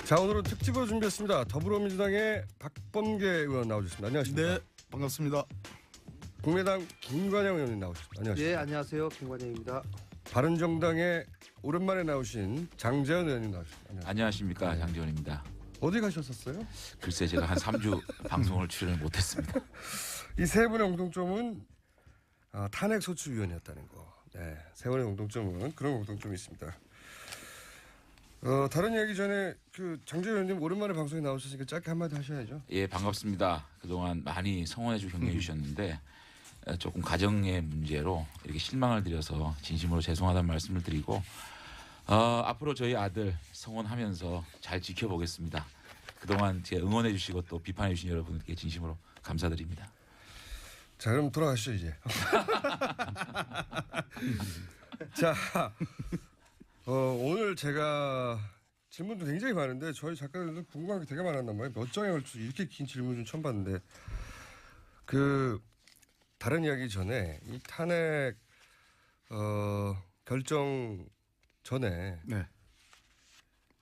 자, 오늘은 특집으로 준비했습니다. 더불어민주당의 박범계 의원 나오셨습니다. 안녕하십니까? 네, 반갑습니다. 국민의당 김관영 의원님 나오셨습니다. 안녕하십니까? 네, 안녕하세요. 김관영입니다. 바른정당에 오랜만에 나오신 장재현 의원님 나오셨습니다. 안녕하십니까. 장재원입니다. 어디 가셨었어요? 글쎄 제가 한 3주 방송을 출연을 못했습니다. 이 세 분의 공통점은 탄핵소추위원이었다는 거. 네, 세 분의 공통점은 그런 공통점이 있습니다. 다른 이야기 전에 장재현 의원님 오랜만에 방송에 나오셨으니까 짧게 한마디 하셔야죠. 예, 반갑습니다. 그동안 많이 성원해 주고 격려해 주셨는데 조금 가정의 문제로 이렇게 실망을 드려서 진심으로 죄송하다는 말씀을 드리고 앞으로 저희 아들 성원하면서 잘 지켜보겠습니다. 그동안 제 응원해 주시고 또 비판해 주신 여러분께 진심으로 감사드립니다. 자, 그럼 돌아가시죠 이제. 자, 오늘 제가 질문도 굉장히 많은데 저희 작가들도 궁금한 게 되게 많았단 말이에요. 몇 장에 걸쳐 이렇게 긴 질문을 처음 봤는데 다른 이야기 전에 이 탄핵 결정 전에 네.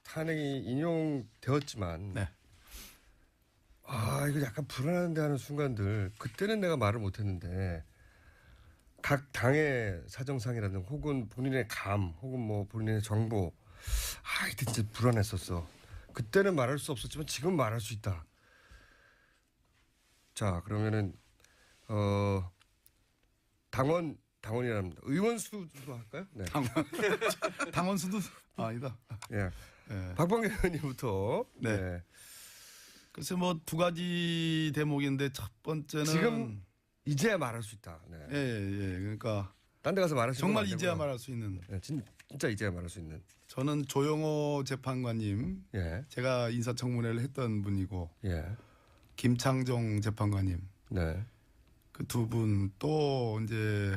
탄핵이 인용되었지만 네. 이거 약간 불안한데 하는 순간들 그때는 내가 말을 못했는데 각 당의 사정상이라든 혹은 본인의 감 혹은 뭐 본인의 정보 이때 진짜 불안했었어. 그때는 말할 수 없었지만 지금 말할 수 있다. 자, 그러면은 당원이랍니다. 의원 수도 할까요? 네. 당원 수도 아니다. 예. 네. 박범계 의원님부터. 네. 네. 글쎄 뭐 두 가지 대목인데 첫 번째는 지금 이제야 말할 수 있다. 네. 예. 그러니까 딴 데 가서 말할 수 있는 정말 이제야 말할 수 있는. 네, 진짜 이제야 말할 수 있는. 저는 조영호 재판관님, 예. 제가 인사청문회를 했던 분이고, 예. 김창정 재판관님, 네. 그 두 분 또 이제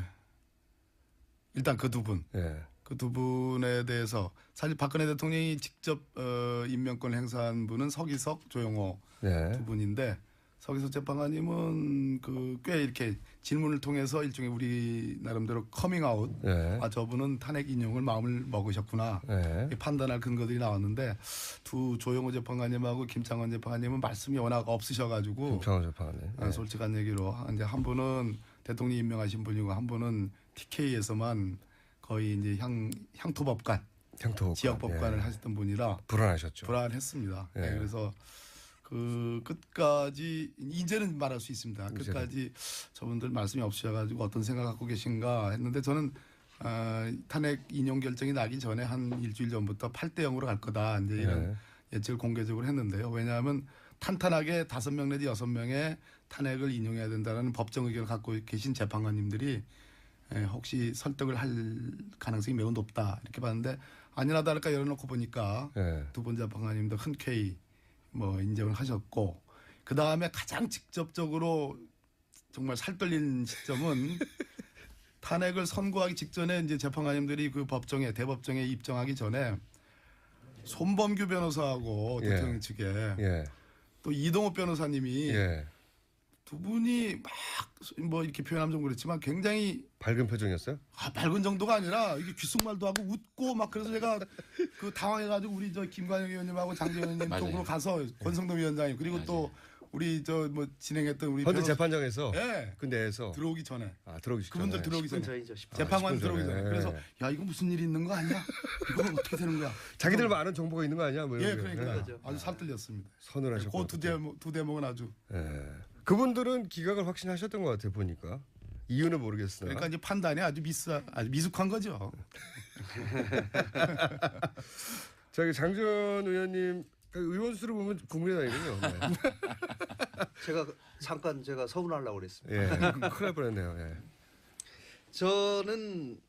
일단 그 두 분. 예. 그 두 분에 대해서 사실 박근혜 대통령이 직접 임명권 행사한 분은 서기석, 조영호 네. 두 분인데 서기석 재판관님은 꽤 이렇게 질문을 통해서 일종의 우리 나름대로 커밍아웃. 네. 저분은 탄핵 인용을 마음을 먹으셨구나. 네. 판단할 근거들이 나왔는데 두 조영호 재판관님하고 김창원 재판관님은 말씀이 워낙 없으셔가지고 김창원 재판관님. 네. 솔직한 얘기로 이제 한 분은 대통령이 임명하신 분이고 한 분은 TK에서만 거의 이제 향토법관, 지역법관을 하셨던 분이라 불안하셨죠. 불안했습니다. 예. 네, 그래서 그 끝까지 이제는 말할 수 있습니다. 끝까지 저분들 말씀이 없으셔가지고 어떤 생각 갖고 계신가 했는데 저는 탄핵 인용 결정이 나기 전에 한 일주일 전부터 8대 0으로 갈 거다 이제 이런 예측을 공개적으로 했는데요. 왜냐하면 탄탄하게 5명 내지 6명의 탄핵을 인용해야 된다는 법정 의견을 갖고 계신 재판관님들이 혹시 설득을 할 가능성이 매우 높다 이렇게 봤는데 아니나 다를까 열어놓고 보니까 두 번 재판관님도 흔쾌히 뭐 인정을 하셨고 그 다음에 가장 직접적으로 정말 살떨린 시점은 탄핵을 선고하기 직전에 이제 재판관님들이 그 법정에 대법정에 입정하기 전에 손범규 변호사하고 대통령 측에 또 이동욱 변호사님이 두 분이 막 뭐 이렇게 표현하면 좀 그렇지만 굉장히 밝은 표정이었어요? 밝은 정도가 아니라 이게 귓속말도 하고 웃고 막 그래서 제가 당황해가지고 우리 김관영 의원님하고 장재원 의원님 쪽으로 가서 권성동 위원장님 그리고 또 우리 뭐 진행했던 우리 헌재 재판장에서 네. 그 내에서 들어오기 전에 들어오기 전에 그분들 들어오기 전에 전이죠, 재판관 들어오기 전에 그래서 야 이거 무슨 일이 있는 거 아니야? 이거 어떻게 되는 거야? 자기들 아는 정보가 있는 거 아니야? 뭐 그러니까 아주 살뜰렸습니다. 서늘하셨고 두 대목은 아주. 그분들은 기각을 확신하셨던 것 같아요 보니까 이유는 모르겠으나. 그러니까 이제 판단이 아주 미숙한 거죠. 저기 장재원 의원님 의원 수를 보면 국민의당이군요. 네. 제가 서운하려고 그랬습니다. 예, 큰일 날 뻔했네요. 예. 저는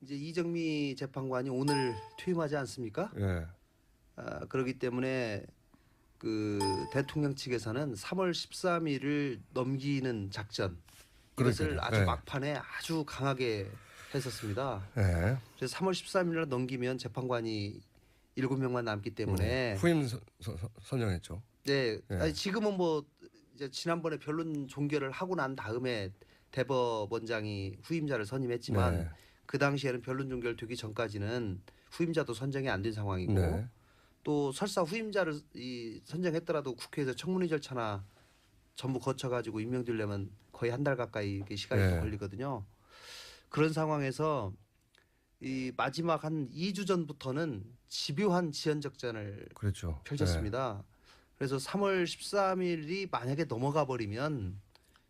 이제 이정미 재판관이 오늘 퇴임하지 않습니까? 예. 그렇기 때문에 그 대통령 측에서는 3월 13일을 넘기는 작전 이것을 아주 막판에 아주 강하게 했었습니다. 그래서 3월 13일날 넘기면 재판관이 7명만 남기 때문에 후임 선정했죠. 네, 아니 지금은 뭐 이제 지난번에 변론 종결을 하고 난 다음에 대법원장이 후임자를 선임했지만 그 당시에는 변론 종결되기 전까지는 후임자도 선정이 안 된 상황이고 또 설사 후임자를 선정했더라도 국회에서 청문회 절차나 전부 거쳐가지고 임명되려면 거의 한 달 가까이 이게 시간이 네. 또 걸리거든요. 그런 상황에서 이 마지막 한 2주 전부터는 집요한 지연작전을 그렇죠. 펼쳤습니다. 그래서 3월 13일이 만약에 넘어가 버리면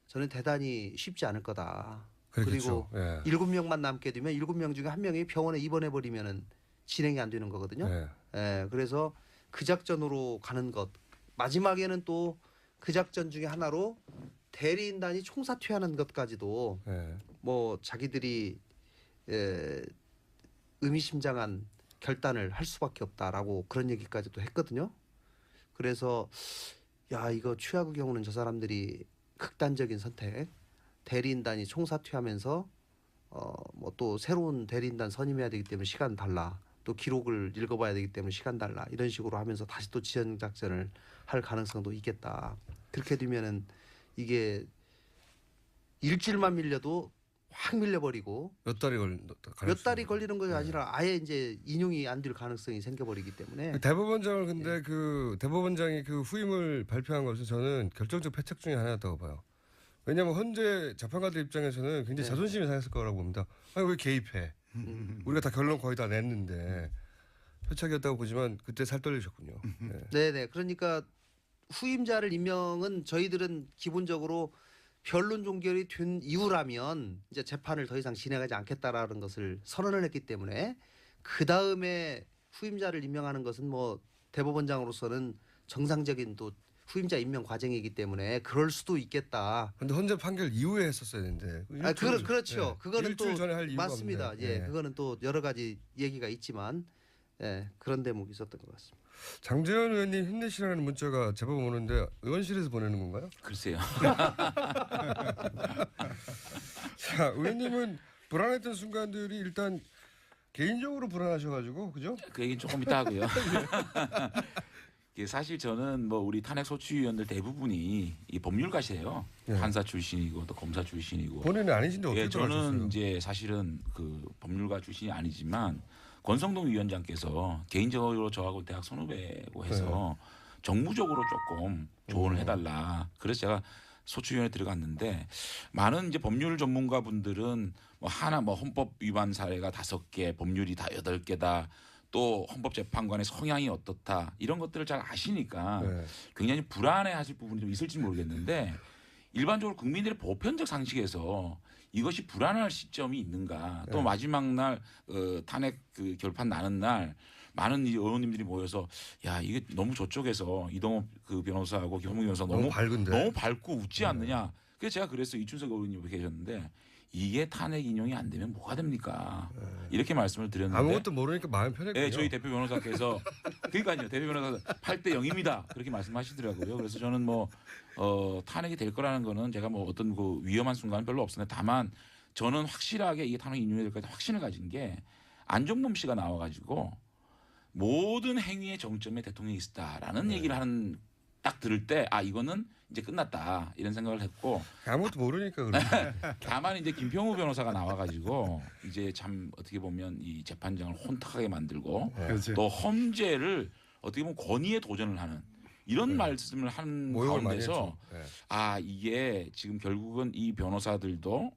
저는 대단히 쉽지 않을 거다. 그렇겠죠. 그리고 예. 7명만 남게 되면 7명 중에 한 명이 병원에 입원해 버리면은 진행이 안 되는 거거든요. 예. 예, 그래서 그 작전으로 가는 것. 마지막에는 또 그 작전 중에 하나로 대리인단이 총사퇴하는 것까지도 예. 뭐 자기들이 의미심장한 결단을 할 수밖에 없다라고 그런 얘기까지도 했거든요. 그래서 야 이거 최악의 경우는 저 사람들이 극단적인 선택, 대리인단이 총사퇴하면서 뭐 또 새로운 대리인단 선임해야 되기 때문에 시간 달라. 또 기록을 읽어봐야 되기 때문에 시간 달라. 이런 식으로 하면서 다시 또 지연 작전을 할 가능성도 있겠다. 그렇게 되면은 이게 일주일만 밀려도 확 밀려버리고 몇 달이 몇 달이 걸리는 것이 아니라 아예 이제 인용이 안 될 가능성이 생겨버리기 때문에 대법원장을 근데 그 대법원장이 그 후임을 발표한 것은 저는 결정적 패착 중에 하나였다고 봐요. 왜냐하면 현재 재판관들 입장에서는 굉장히 네. 자존심이 상했을 거라고 봅니다. 아니 왜 개입해? 우리가 다 결론 거의 다 냈는데 패착이었다고 보지만 그때 살 떨리셨군요. 네. 네네 그러니까 후임자를 임명은 저희들은 기본적으로 변론 종결이 된 이후라면 이제 재판을 더 이상 진행하지 않겠다라는 것을 선언을 했기 때문에 그 다음에 후임자를 임명하는 것은 뭐 대법원장으로서는 정상적인 또 후임자 임명 과정이기 때문에 그럴 수도 있겠다. 근데 헌재 판결 이후에 했었어야 되는데. 그렇죠. 네. 그거는 일주일 또 전에 할 이유가 맞습니다. 없네. 예, 네. 그거는 또 여러 가지 얘기가 있지만 그런 대목이 있었던 것 같습니다. 장재현 의원님 힘내시라는 문자가 제법 오는데 의원실에서 보내는 건가요? 글쎄요. 자, 의원님은 불안했던 순간들이 일단 개인적으로 불안하셔가지고 그죠? 그 얘기는 조금 이따 하고요. 이게 사실 저는 뭐 우리 탄핵 소추위원들 대부분이 이 법률가시예요. 네. 판사 출신이고 또 검사 출신이고. 본인은 아니신데 어떻게 예, 저는 들어가셨어요? 이제 사실은 그 법률가 출신이 아니지만 권성동 위원장께서 개인적으로 저하고 대학 선후배고 해서 정무적으로 조금 조언을 해달라. 그래서 제가 소추위원회 들어갔는데 많은 이제 법률 전문가 분들은 뭐 하나 뭐 헌법 위반 사례가 5개, 법률이 다 8개다. 또 헌법재판관의 성향이 어떻다 이런 것들을 잘 아시니까 네. 굉장히 불안해하실 부분이 좀 있을지 모르겠는데 일반적으로 국민들의 보편적 상식에서 이것이 불안할 시점이 있는가 또 네. 마지막 날 탄핵 그 결판 나는 날 많은 의원님들이 모여서 야 이게 너무 저쪽에서 이동호 그 변호사하고 김홍민 변호사 너무 밝은데. 너무 밝고 웃지 않느냐 그래서 제가 그래서 이춘석 의원님 계셨는데 이게 탄핵 인용이 안 되면 뭐가 됩니까 이렇게 말씀을 드렸는데 아무것도 모르니까 마음 편했군요. 네, 저희 대표 변호사께서 그러니까요. 대표 변호사 8대 0입니다. 그렇게 말씀하시더라고요. 그래서 저는 뭐 탄핵이 될 거라는 거는 제가 뭐 어떤 그 위험한 순간은 별로 없었는데 다만 저는 확실하게 이게 탄핵이 인용이 될 거다 확신을 가진 게 안종범 씨가 나와가지고 모든 행위의 정점에 대통령이 있었다라는 얘기를 하는 딱 들을 때 아 이거는 이제 끝났다 이런 생각을 했고 아무것도 모르니까 그래. 다만 이제 김평우 변호사가 나와가지고 이제 참 어떻게 보면 이 재판장을 혼탁하게 만들고 그렇죠. 또 험죄를 어떻게 보면 권위에 도전을 하는 이런 말씀을 한 모욕을 많이 가운데서 했죠. 네. 아 이게 지금 결국은 이 변호사들도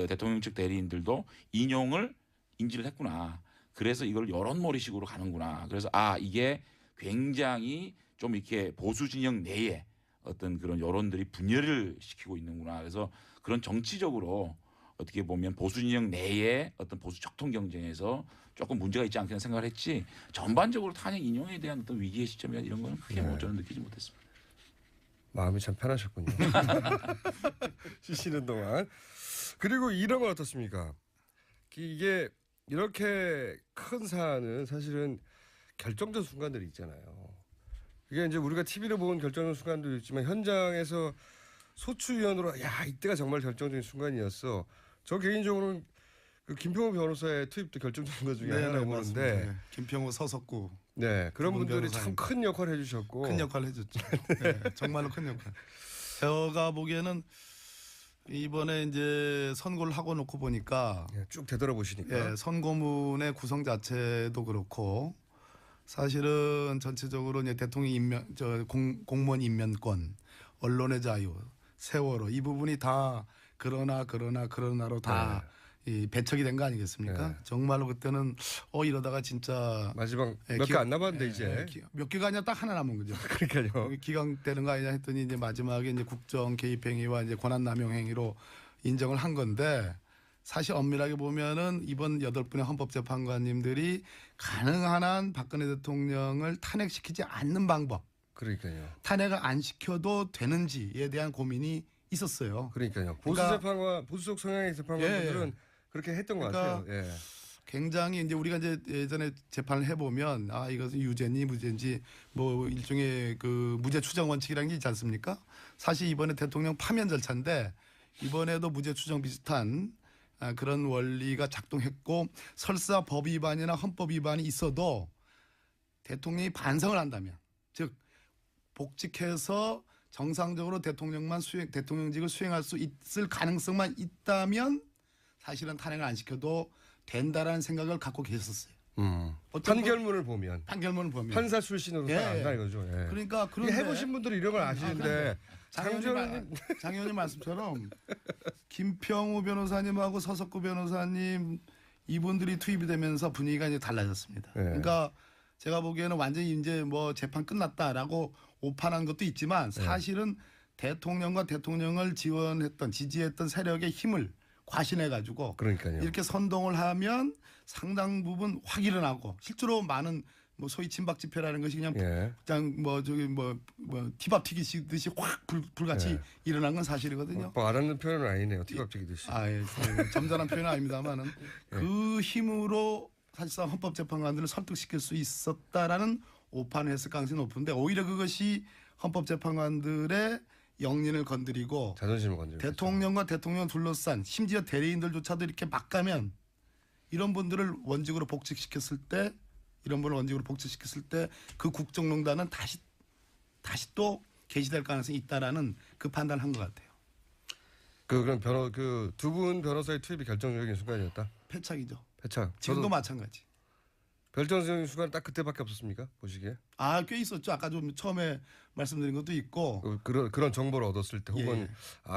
대통령 측 대리인들도 인용을 인지를 했구나. 그래서 이걸 여론몰이식으로 가는구나. 그래서 아 이게 굉장히 좀 이렇게 보수 진영 내에 어떤 그런 여론들이 분열을 시키고 있는구나. 그래서 그런 정치적으로 어떻게 보면 보수 진영 내에 어떤 보수 적통 경쟁에서 조금 문제가 있지 않겠나 생각을 했지 전반적으로 탄핵 인용에 대한 어떤 위기의 시점이나 이런 거는 크게 뭐 저는 느끼지 못했습니다. 마음이 참 편하셨군요. 쉬시는 동안. 그리고 이런 건 어떻습니까? 이게 이렇게 큰 사안은 사실은 결정적 순간들이 있잖아요. 이게 이제 우리가 TV로 본 결정적 순간도 있지만 현장에서 소추위원으로 야 이때가 정말 결정적인 순간이었어. 저 개인적으로는 그 김평우 변호사의 투입도 결정적인 것 중에 하나라고 보는데 네. 김평우 서석구 네 그런 두분 분들이 변호사님. 참 큰 역할을 해주셨고 큰 역할을 해줬죠. 네, 정말로 큰 역할. 제가 보기에는 이번에 이제 선고를 하고 놓고 보니까 쭉 되돌아보시니까 선고문의 구성 자체도 그렇고 사실은 전체적으로 이제 대통령 공무원 임면권, 언론의 자유, 세월호 이 부분이 다 그러나로 다 이 배척이 된 거 아니겠습니까? 네. 정말로 그때는 이러다가 진짜 마지막 예, 몇 개 안 남았는데 이제 몇 개가 아니라 딱 하나 남은 거죠. 그러니까요. 기각되는 거 아니냐 했더니 이제 마지막에 이제 국정 개입 행위와 이제 권한 남용 행위로 인정을 한 건데 사실 엄밀하게 보면은 이번 8분의 헌법재판관님들이 가능한 한 박근혜 대통령을 탄핵시키지 않는 방법, 그러니까요. 탄핵을 안 시켜도 되는지에 대한 고민이 있었어요. 그러니까요. 보수 그러니까- 재판관 보수적 성향의 재판관들은 그렇게 했던 것 그러니까 같아요. 예. 굉장히 이제 우리가 이제 예전에 재판을 해보면 이것은 유죄니 무죄인지 뭐 일종의 그 무죄 추정 원칙이라는 게 있지 않습니까? 사실 이번에 대통령 파면 절차인데 이번에도 무죄 추정 비슷한 그런 원리가 작동했고 설사 법 위반이나 헌법 위반이 있어도 대통령이 반성을 한다면 즉 복직해서 정상적으로 대통령직을 수행할 수 있을 가능성만 있다면 사실은 탄핵을 안 시켜도 된다라는 생각을 갖고 계셨어요. 어떤 판결문을 보면 판결문을 보면 판사 출신으로 예, 따라간다 이거죠. 예. 그러니까 이게 그런데 해보신 분들이 이런 걸 아시는데 장 장재원님 의원님 말씀처럼 김평우 변호사님하고 서석구 변호사님 이분들이 투입이 되면서 분위기가 이제 달라졌습니다. 네. 그러니까 제가 보기에는 완전히 이제 뭐 재판 끝났다라고 오판한 것도 있지만 사실은 대통령과 대통령을 지지했던 세력의 힘을 과신해 가지고 그러니까요. 이렇게 선동을 하면 상당 부분 확 일어나고 실제로 많은 뭐 소위 친박 집회라는 것이 그냥 예. 티밥 튀기듯이 확 불같이 예. 일어난 건 사실이거든요. 뭐 알았는 표현은 아니네요. 티밥튀기듯이. 예. 점잖은 표현은 아닙니다만은 그 힘으로 사실상 헌법재판관들을 설득시킬 수 있었다라는 오판을 했을 가능성이 높은데 오히려 그것이 헌법재판관들의 영린을 건드리고 자존심을 건드리고 대통령과 대통령 둘러싼 심지어 대리인들조차도 이렇게 막 가면 이런 분들을 원직으로 복직시켰을 때 그 국정농단은 다시 또 개시될 가능성이 있다라는 그 판단을 한 것 같아요. 그럼 두 분 변호사의 투입이 결정적인 순간이었다. 패착이죠. 패착. 지금도 저도 마찬가지. 결정적인 순간 딱 그때밖에 없었습니까? 보시기에. 꽤 있었죠. 아까 좀 처음에 말씀드린 것도 있고. 그런 정보를 얻었을 때 혹은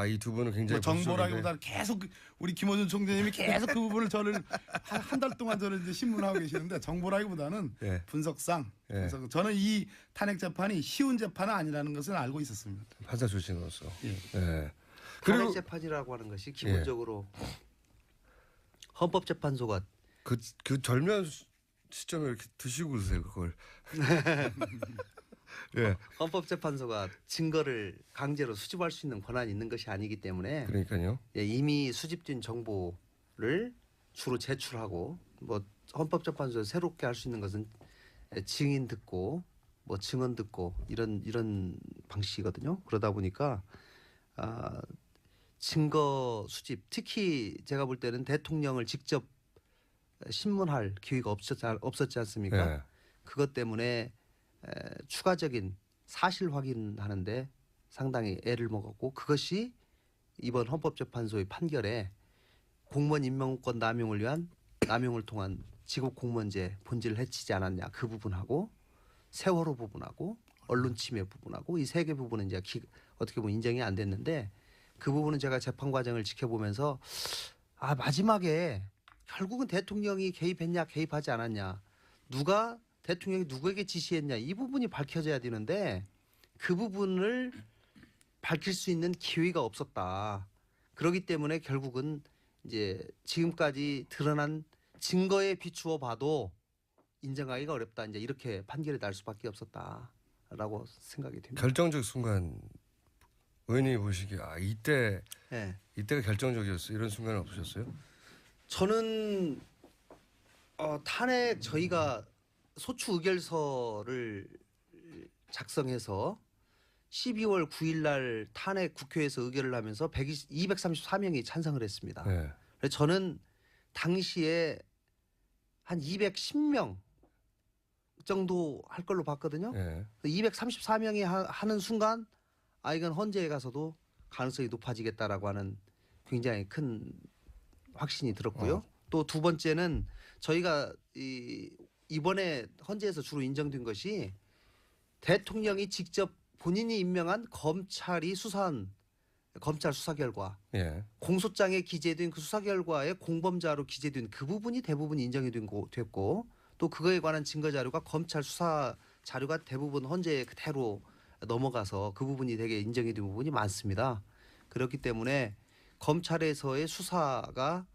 예. 이 두 분은 굉장히 뭐 정보라기보다는 계속 우리 김어준 총재님이 계속 그 부분을 저를 한 달 동안 저를 이제 신문하고 계시는데 정보라기보다는 예. 분석상. 예. 그래서 저는 이 탄핵 재판이 쉬운 재판은 아니라는 것을 알고 있었습니다. 판사 출신으로서. 예. 예. 탄핵 그리고 재판이라고 하는 것이 기본적으로 헌법재판소가 그 절묘한 시점에 이렇게 드시고 그러세요 그걸. 예. 헌법재판소가 증거를 강제로 수집할 수 있는 권한이 있는 것이 아니기 때문에 그러니까요. 이미 수집된 정보를 주로 제출하고 뭐 헌법재판소에서 새롭게 할 수 있는 것은 증인 듣고 뭐 증언 듣고 이런 방식이거든요. 그러다 보니까 증거 수집 특히 제가 볼 때는 대통령을 직접 신문할 기회가 없었지 않습니까? 예. 그것 때문에 추가적인 사실 확인하는데 상당히 애를 먹었고 그것이 이번 헌법재판소의 판결에 공무원 임명권 남용을 통한 지국공무원제 본질을 해치지 않았냐 그 부분하고 세월호 부분하고 언론 침해 부분하고 이 세 개 부분은 이제 어떻게 보면 인정이 안 됐는데 그 부분은 제가 재판 과정을 지켜보면서 마지막에 결국은 대통령이 개입했냐 개입하지 않았냐 대통령이 누구에게 지시했냐 이 부분이 밝혀져야 되는데 그 부분을 밝힐 수 있는 기회가 없었다. 그렇기 때문에 결국은 이제 지금까지 드러난 증거에 비추어 봐도 인정하기가 어렵다. 이제 이렇게 판결이 날 수밖에 없었다라고 생각이 됩니다. 결정적 순간 의원님이 보시기에 이때가 결정적이었어 이런 순간은 없으셨어요? 저는 탄핵 저희가 소추 의결서를 작성해서 12월 9일 날 탄핵 국회에서 의결을 하면서 234명이 찬성을 했습니다. 네. 그래서 저는 당시에 한 210명 정도 할 걸로 봤거든요. 네. 234명이 하는 순간 이건 헌재에 가서도 가능성이 높아지겠다라고 하는 굉장히 큰 확신이 들었고요. 또 두 번째는 저희가 이 이번에 헌재에서 주로 인정된 것이 대통령이 직접 본인이 임명한 검찰이 수사한 검찰 수사 결과, 예. 공소장에 기재된 그 수사 결과에 공범자로 기재된 그 부분이 대부분 인정이 됐고 또 그거에 관한 증거 자료가 검찰 수사 자료가 대부분 헌재에 그대로 넘어가서 그 부분이 되게 인정이 된 부분이 많습니다. 그렇기 때문에 검찰에서의 수사가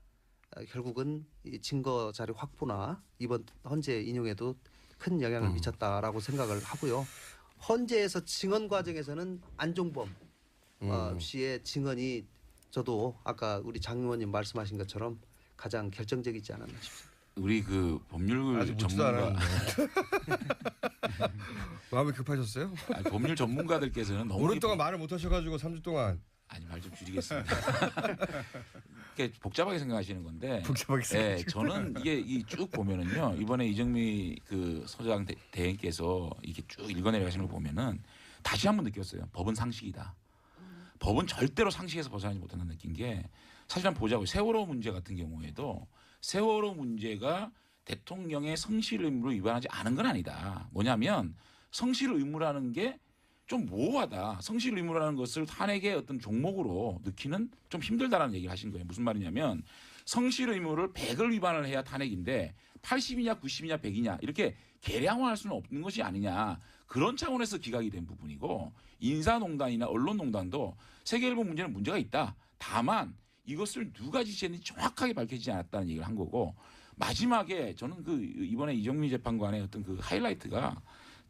결국은 이 증거 자료 확보나 이번 헌재 인용에도 큰 영향을 미쳤다라고 생각을 하고요. 헌재에서 증언 과정에서는 안종범 씨의 증언이 저도 아까 우리 장 의원님 말씀하신 것처럼 가장 결정적이지 않았나 싶습니다. 우리 그 법률 아직 묻지도 전문가 않았는데. 마음이 급하셨어요? 아니, 법률 전문가들께서는 너무 오랫동안 말을 못 하셔가지고 3주 동안 아니 말 좀 줄이겠습니다. 이렇게 복잡하게 생각하시는 건데. 복잡하게 네, 저는 이게 쭉 보면은요. 이번에 이정미 그 소장 대행께서 이렇게 쭉 읽어내려가시는 걸 보면은 다시 한번 느꼈어요. 법은 상식이다. 법은 절대로 상식에서 벗어나지 못한다는 느낀 게 사실 한번 보자고요. 세월호 문제 같은 경우에도 세월호 문제가 대통령의 성실 의무를 위반하지 않은 건 아니다. 뭐냐면 성실 의무라는 게 좀 모호하다. 성실 의무라는 것을 탄핵의 어떤 종목으로 넣기는 좀 힘들다라는 얘기를 하신 거예요. 무슨 말이냐면 성실 의무를 100을 위반을 해야 탄핵인데 80이냐 90이냐 100이냐 이렇게 계량화할 수는 없는 것이 아니냐. 그런 차원에서 기각이 된 부분이고 인사농단이나 언론농단도 세계일보 문제는 문제가 있다. 다만 이것을 누가 지시했는지 정확하게 밝혀지지 않았다는 얘기를 한 거고 마지막에 저는 그 이번에 이정미 재판관의 어떤 그 하이라이트가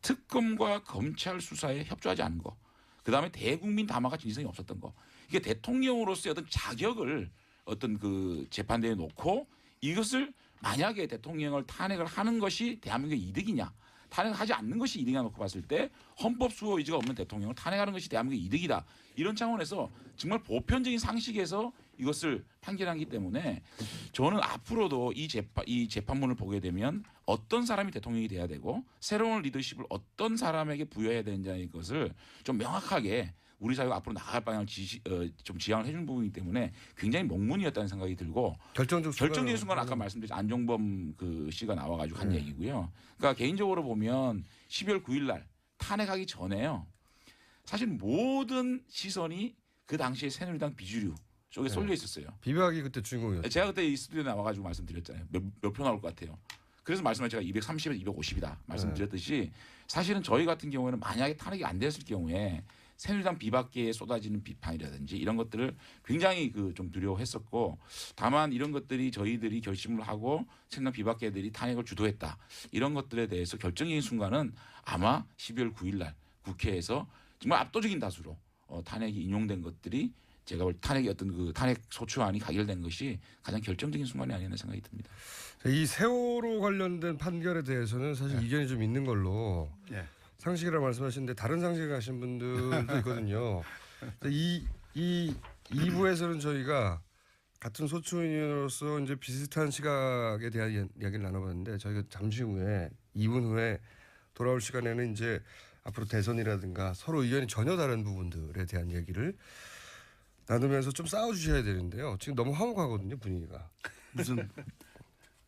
특검과 검찰 수사에 협조하지 않은 거. 그다음에 대국민 담화가 진실성이 없었던 거. 이게 대통령으로서의 어떤 자격을 어떤 그 재판대에 놓고 이것을 만약에 대통령을 탄핵을 하는 것이 대한민국의 이득이냐. 탄핵하지 않는 것이 이득이냐 놓고 봤을 때 헌법 수호 의지가 없는 대통령을 탄핵하는 것이 대한민국의 이득이다. 이런 차원에서 정말 보편적인 상식에서 이것을 판결하기 때문에 저는 앞으로도 이 재판문을 보게 되면 어떤 사람이 대통령이 돼야 되고 새로운 리더십을 어떤 사람에게 부여해야 되는지의 것을 좀 명확하게 우리 사회가 앞으로 나갈 방향을 좀 지향을 해준 부분이기 때문에 굉장히 목문이었다는 생각이 들고 결정적인 순간 아까 말씀드린 안종범 그 씨가 나와가지고 한 얘기고요. 그러니까 개인적으로 보면 12월 9일 날 탄핵하기 전에요. 사실 모든 시선이 그 당시에 새누리당 비주류 쪽에 쏠려 있었어요. 비박이 그때 주인공이었죠. 제가 그때 이 스튜디오에 나와가지고 말씀드렸잖아요. 몇 표 나올 것 같아요. 그래서 말씀을 제가 230에서 250이다 말씀드렸듯이 사실은 저희 같은 경우에는 만약에 탄핵이 안 됐을 경우에 새누리당 비박계에 쏟아지는 비판이라든지 이런 것들을 굉장히 그 좀 두려워했었고 다만 이런 것들이 저희들이 결심을 하고 새누리당 비박계들이 탄핵을 주도했다. 이런 것들에 대해서 결정적인 순간은 아마 12월 9일 날 국회에서 정말 압도적인 다수로 탄핵이 인용된 것들이 제가 볼 탄핵의 어떤 그 탄핵 소추안이 가결된 것이 가장 결정적인 순간이 아니었나 생각이 듭니다. 이 세월호 관련된 판결에 대해서는 사실 이견이 좀 있는 걸로 상식이라고 말씀하시는데 다른 상식을 하시는 분들도 있거든요. 이 2부에서는 저희가 같은 소추인으로서 이제 비슷한 시각에 대한 이야기를 나눠봤는데 저희가 잠시 후에 2분 후에 돌아올 시간에는 이제 앞으로 대선이라든가 서로 의견이 전혀 다른 부분들에 대한 얘기를 나누면서 좀 싸워주셔야 되는데요. 지금 너무 화목하거든요, 분위기가. 무슨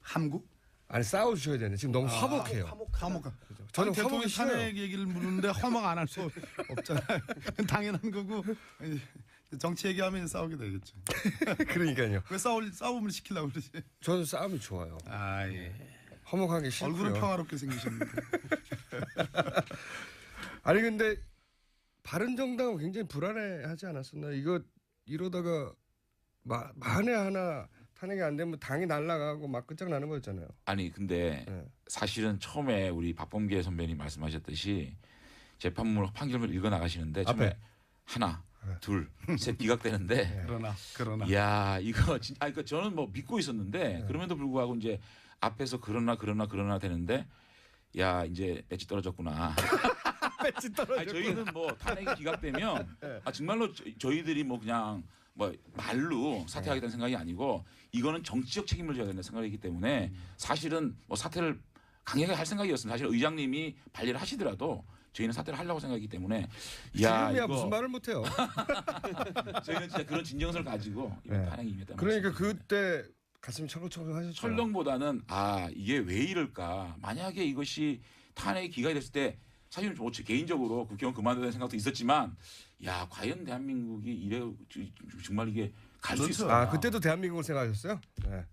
함국? 아니 싸워주셔야 되는데 지금 너무 화목해요. 화목. 저는 대통령 화목이 싫어요. 탄핵 얘기를 묻는데 화목 안 할 수 없잖아요. 당연한 거고 정치 얘기하면 싸우게 되겠죠. 그러니까요. 왜 싸움을 시키려고 그러지? 저는 싸움이 좋아요. 아 예. 화목하게 싫고요. 얼굴은 평화롭게 생기셨는데. 아니 근데 바른정당은 굉장히 불안해하지 않았었나? 이거 이러다가 만에 하나 탄핵이 안 되면 당이 날아가고 막 끝장나는 거였잖아요. 아니 근데 사실은 처음에 우리 박범계 선배님 말씀하셨듯이 재판문 판결문을 읽어 나가시는데 처음에 하나, 둘, 셋 비각되는데 그러나. 야 이거 진짜 그러니까 저는 뭐 믿고 있었는데 그럼에도 불구하고 이제 앞에서 그러나 되는데 야 이제 배치 떨어졌구나. 배치 떨어졌구나. 저희는 뭐 탄핵이 기각되면 정말로 저희들이 뭐 그냥 뭐 말로 사퇴하겠다는 생각이 아니고 이거는 정치적 책임을 져야 된다는 생각이기 때문에 사실은 뭐 사퇴를 강하게 할 생각이었습니다. 사실 의장님이 발리를 하시더라도 저희는 사퇴를 하려고 생각이기 때문에 지금이야 이거 무슨 말을 못해요. 저희는 진짜 그런 진정성을 가지고 이번 탄핵이 임했다. 그러니까 그때 가슴이 철렁철렁하셨죠. 철렁보다는 이게 왜 이럴까? 만약에 이것이 탄핵이 기각이 됐을 때 사실 뭐 개인적으로 국회의원 그만두는 생각도 있었지만 야 과연 대한민국이 이래 정말 이게 갈 수 그렇죠. 있을까? 그때도 대한민국을 생각하셨어요? 네.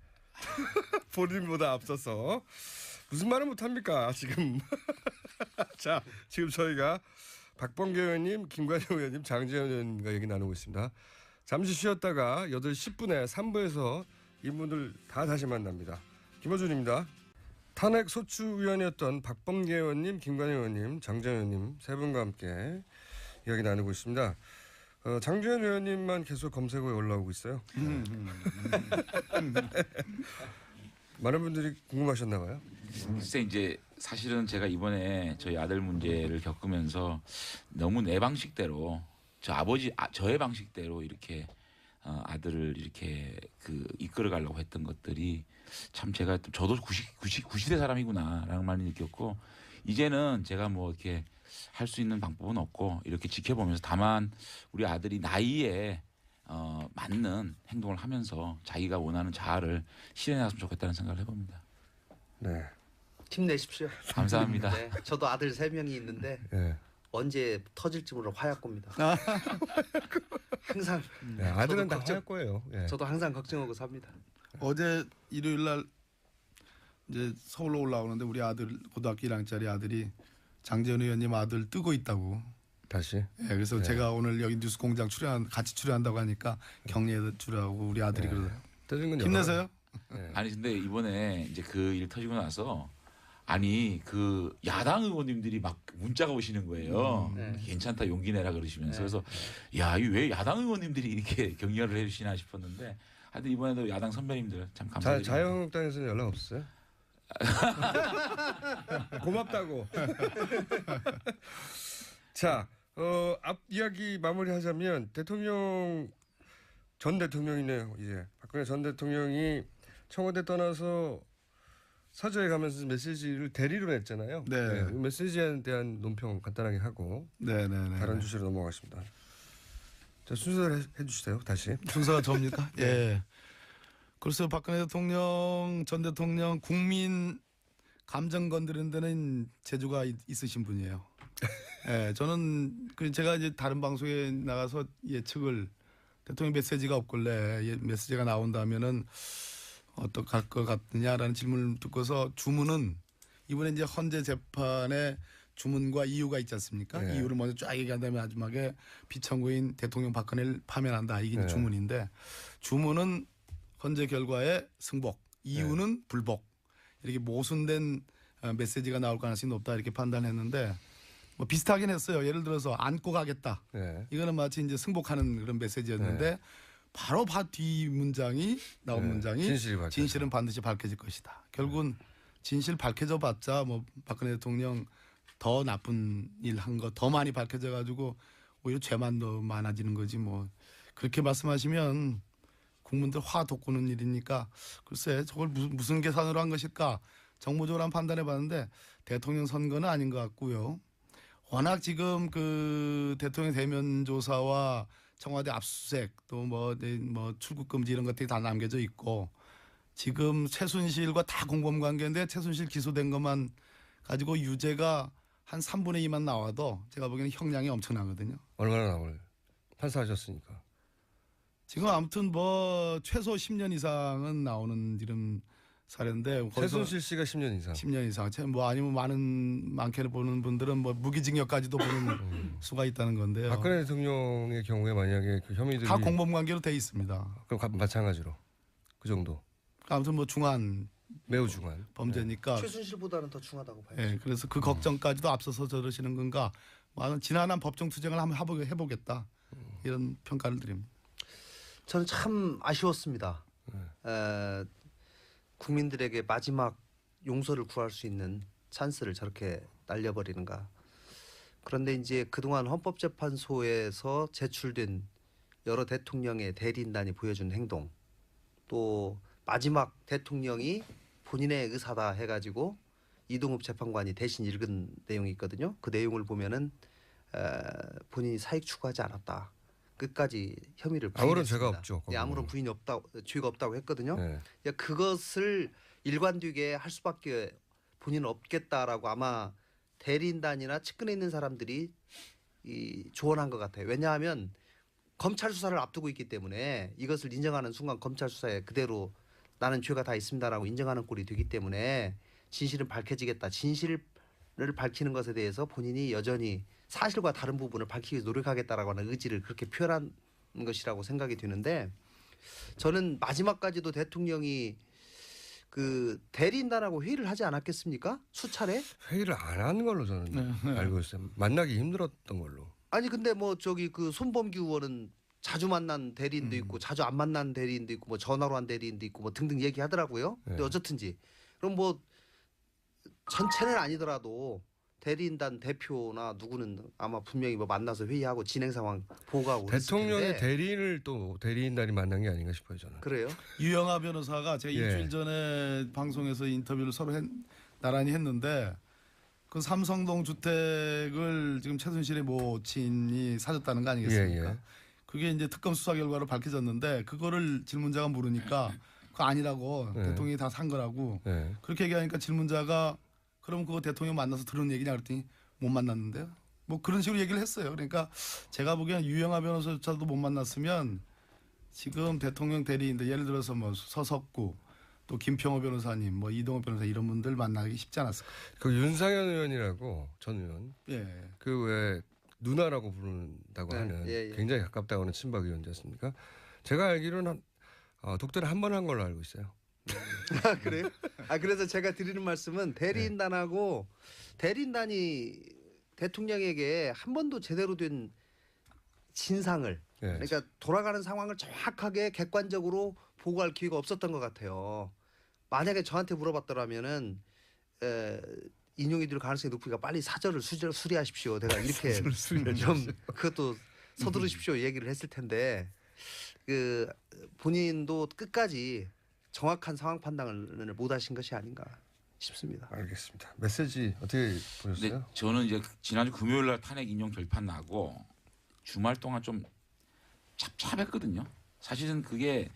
본인보다 앞서서 무슨 말을 못합니까 지금. 자, 지금 저희가 박범계 의원님, 김관영 의원님, 장재현 의원님과 얘기 나누고 있습니다. 잠시 쉬었다가 8시 10분에 3부에서 이분들 다 다시 만납니다. 김어준입니다. 탄핵 소추위원이었던 박범계 의원님, 김관영 의원님, 장재현 의원님 세 분과 함께 이야기 나누고 있습니다. 장재현 의원님만 계속 검색어에 올라오고 있어요. 많은 분들이 궁금하셨나 봐요. 글쎄 이제 사실은 제가 이번에 저희 아들 문제를 겪으면서 너무 내 방식대로 저의 방식대로 이렇게 아들을 이렇게 이끌어가려고 했던 것들이 참 저도 90대 사람이구나라는 말을 느꼈고 이제는 제가 뭐 이렇게 할 수 있는 방법은 없고 이렇게 지켜보면서 다만 우리 아들이 나이에 맞는 행동을 하면서 자기가 원하는 자아를 실현했으면 좋겠다는 생각을 해봅니다. 네. 힘내십시오. 감사합니다. 네, 저도 아들 3명이 있는데 네. 언제 터질지 모르는 화약고입니다. 항상 네, 아들은 다 걱정- 할 거예요. 네. 저도 항상 걱정하고 삽니다. 어제 일요일 날 이제 서울로 올라오는데 우리 아들 고등학교 1학년짜리 아들이 장재현 의원님 아들 뜨고 있다고. 다시. 예, 그래서 제가 오늘 여기 뉴스공장 같이 출연한다고 하니까 격려해 주라고 우리 아들이 그러더라고요. 떠진 건 힘내세요. 네. 아니 근데 이번에 이제 그 일 터지고 나서 야당 의원님들이 막 문자가 오시는 거예요. 네. 괜찮다 용기 내라 그러시면서 네. 그래서 야, 이 왜 야당 의원님들이 이렇게 격려를 해주시나 싶었는데 하여튼 이번에도 야당 선배님들 참 감사드립니다. 자유한국당에서는 연락 없어요? 고맙다고. 자, 앞 이야기 마무리하자면 전 대통령이네요. 이제 박근혜 전 대통령이 청와대 떠나서 사저에 가면서 메시지를 대리로 냈잖아요. 네. 이 메시지에 대한 논평 간단하게 하고 네네네. 다른 주제로 넘어가겠습니다. 자, 순서를 해주세요. 다시. 순서가 접니까? 예. 글쎄요, 박근혜 대통령, 전 대통령 국민 감정 건드리는 데는 재주가 있으신 분이에요. 예, 저는 제가 이제 다른 방송에 나가서 예측을 대통령 메시지가 없길래 메시지가 나온다면은 어떡할 것 같느냐라는 질문을 듣고서 주문은 이번에 이제 헌재 재판의 주문과 이유가 있지 않습니까? 네. 이유를 먼저 쫙 얘기한 다음에 마지막에 피청구인 대통령 박근혜를 파면한다. 이게 네. 주문인데 주문은 헌재 결과의 승복, 이유는 불복. 이렇게 모순된 메시지가 나올 가능성이 높다 이렇게 판단했는데 뭐 비슷하긴 했어요. 예를 들어서 안고 가겠다. 네. 이거는 마치 이제 승복하는 그런 메시지였는데 바로 뒤 문장이 나온 네. 문장이 진실은 반드시 밝혀질 것이다. 결국은 진실 밝혀져 봤자 뭐 박근혜 대통령 더 나쁜 일 한 거 더 많이 밝혀져 가지고 오히려 죄만 더 많아지는 거지 뭐 그렇게 말씀하시면 국민들 화 돋구는 일이니까 글쎄 저걸 무슨 계산으로 한 것일까 정무적으로 한번 판단해 봤는데 대통령 선거는 아닌 것 같고요. 워낙 지금 그 대통령 대면 조사와 청와대 압수수색 또 뭐 출국 금지 이런 것들이 다 남겨져 있고 지금 최순실과 다 공범 관계인데 최순실 기소된 것만 가지고 유죄가 한 3분의 2만 나와도 제가 보기에는 형량이 엄청나거든요. 얼마나 나올 판사하셨으니까. 지금 아무튼 뭐 최소 10년 이상은 나오는 이런 사례인데 최순실 씨가 10년 이상. 10년 이상. 뭐 아니면 많게는 보는 분들은 뭐 무기징역까지도 보는 수가 있다는 건데요. 박근혜 대통령의 경우에 만약에 그 혐의들이 다 공범 관계로 돼 있습니다. 그럼 마찬가지로 그 정도. 아무튼 뭐 중한 매우 중한 범죄니까. 최순실보다는 더 중하다고 봐요. 예, 그래서 그 걱정까지도 앞서서 저러시는 건가? 뭐 지난한 법정 투쟁을 한번 해보겠다 이런 평가를 드립니다. 저는 참 아쉬웠습니다. 국민들에게 마지막 용서를 구할 수 있는 찬스를 저렇게 날려버리는가. 그런데 이제 그동안 헌법재판소에서 제출된 여러 대통령의 대리인단이 보여준 행동 또 마지막 대통령이 본인의 의사다 해가지고 이동욱 재판관이 대신 읽은 내용이 있거든요. 그 내용을 보면은 본인이 사익 추구하지 않았다. 끝까지 혐의를 아무런 부인했습니다. 죄가 없죠. 예, 아무런 부인이 없다, 죄가 없다고 했거든요. 네. 야, 그것을 일관되게 할 수밖에 본인은 없겠다라고 아마 대리인단이나 측근에 있는 사람들이 조언한 것 같아요. 왜냐하면 검찰 수사를 앞두고 있기 때문에 이것을 인정하는 순간 검찰 수사에 그대로 나는 죄가 다 있습니다라고 인정하는 꼴이 되기 때문에 진실은 밝혀지겠다. 진실을 밝히는 것에 대해서 본인이 여전히 사실과 다른 부분을 밝히기 위해서 노력하겠다라고 하는 의지를 그렇게 표현한 것이라고 생각이 드는데 저는 마지막까지도 대통령이 그 대리인단하고 회의를 하지 않았겠습니까? 수차례? 회의를 안 한 걸로 저는 알고 있어요. 만나기 힘들었던 걸로. 아니 근데 뭐 저기 그 손범규 의원은 자주 만난 대리인도 있고 자주 안 만난 대리인도 있고 뭐 전화로 한 대리인도 있고 뭐 등등 얘기하더라고요. 근데 네. 어쨌든지 그럼 뭐 전체는 아니더라도 대리인단 대표나 누구는 아마 분명히 뭐 만나서 회의하고 진행 상황 보고하고 대통령의 그랬을 텐데. 대리인을 또 대리인단이 만난 게 아닌가 싶어요 저는. 그래요? 유영하 변호사가 제가 예. 일주일 전에 방송에서 인터뷰를 서로 나란히 했는데 그 삼성동 주택을 지금 최순실의 모친이 사줬다는 거 아니겠습니까? 예, 예. 그게 이제 특검 수사 결과로 밝혀졌는데 그거를 질문자가 물으니까 그거 아니라고 네. 대통령이 다 산 거라고 네. 그렇게 얘기하니까 질문자가 그럼 그거 대통령 만나서 들은 얘기냐 그랬더니 못 만났는데요. 뭐 그런 식으로 얘기를 했어요. 그러니까 제가 보기엔 유영하 변호사조차도 못 만났으면 지금 대통령 대리인들 예를 들어서 뭐 서석구 또 김평호 변호사님 뭐 이동호 변호사 이런 분들 만나기 쉽지 않았을 거예요. 그 윤상현 의원이라고 전 의원 예. 그 왜 누나라고 부른다고 네, 하는 예, 예. 굉장히 가깝다고 하는 친박 의원이었습니까? 제가 알기로는 독대를 한 번 한 걸로 알고 있어요. 아, 그래요? 아 그래서 제가 드리는 말씀은 대리인단하고 대리인단이 대통령에게 한 번도 제대로 된 진상을 네. 그러니까 돌아가는 상황을 정확하게 객관적으로 보고할 기회가 없었던 것 같아요. 만약에 저한테 물어봤더라면은 인용이 될 가능성이 높으니까 빨리 사절을 수리하십시오. 내가 이렇게 좀 그것도 서두르십시오 얘기를 했을 텐데 그 본인도 끝까지 정확한 상황 판단을 못 하신 것이 아닌가 싶습니다. 알겠습니다. 메시지 어떻게 근데 보셨어요? 저는 이제 지난주 금요일 날 탄핵 인용 결판 나고 주말 동안 좀 찹찹했거든요. 사실은 그게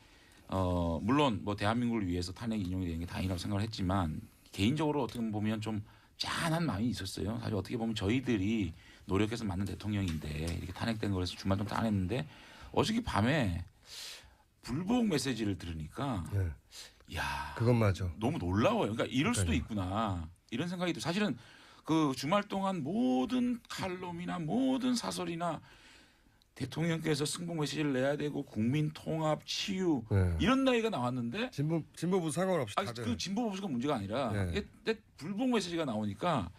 물론 뭐 대한민국을 위해서 탄핵 인용이 되는 게 다행이라고 생각을 했지만 개인적으로 어떻게 보면 좀 짠한 마음이 있었어요. 사실 어떻게 보면 저희들이 노력해서 만든 대통령인데 이렇게 탄핵된 거라서 주말 좀 짠했는데 어저께 밤에 불복 메시지를 들으니까 네. 야 그건 맞아. 너무 놀라워요. 그러니까 이럴 수도 그러니까요. 있구나 이런 생각이 들. 사실은 그 주말 동안 모든 칼럼이나 모든 사설이나 대통령께서 승복 메시지를 내야 되고 국민 통합, 치유 네. 이런 나이가 나왔는데 진보부 상관없이 아니, 다들 그 진보 보수가 문제가 아니라 네. 내 불복 메시지가 나오니까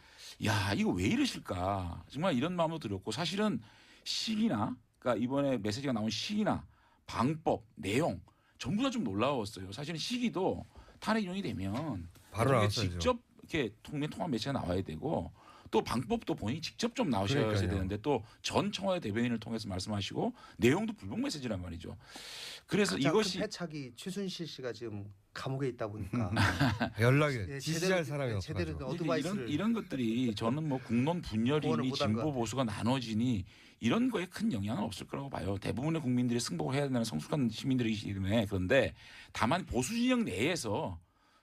야 이거 왜 이러실까 정말 이런 마음도 들었고 사실은 시기나 그러니까 이번에 메시지가 나온 시기나 방법, 내용 전부 다 좀 놀라웠어요. 사실은 시기도 탄핵 인용이 되면 바로 나중에 나왔어야죠. 직접 이렇게 국민 통합 메시지가 나와야 되고 또 방법도 본인이 직접 좀 나오셔야 그러니까요. 되는데 또 전 청와대 대변인을 통해서 말씀하시고 내용도 불복 메시지란 말이죠. 그래서 가장 이것이 큰 패착이 최순실 씨가 지금 감옥에 있다 보니까 연락에 예, 지지할 사람이 제대로 없어가지고. 된 어드바이스를 이런 것들이 저는 뭐 국론 분열이니 구원을 못한 것 진보 같아요. 보수가 나눠지니 이런 거에 큰 영향은 없을 거라고 봐요. 대부분의 국민들이 승복을 해야 된다는 성숙한 시민들이기 때문에 그런데 다만 보수 진영 내에서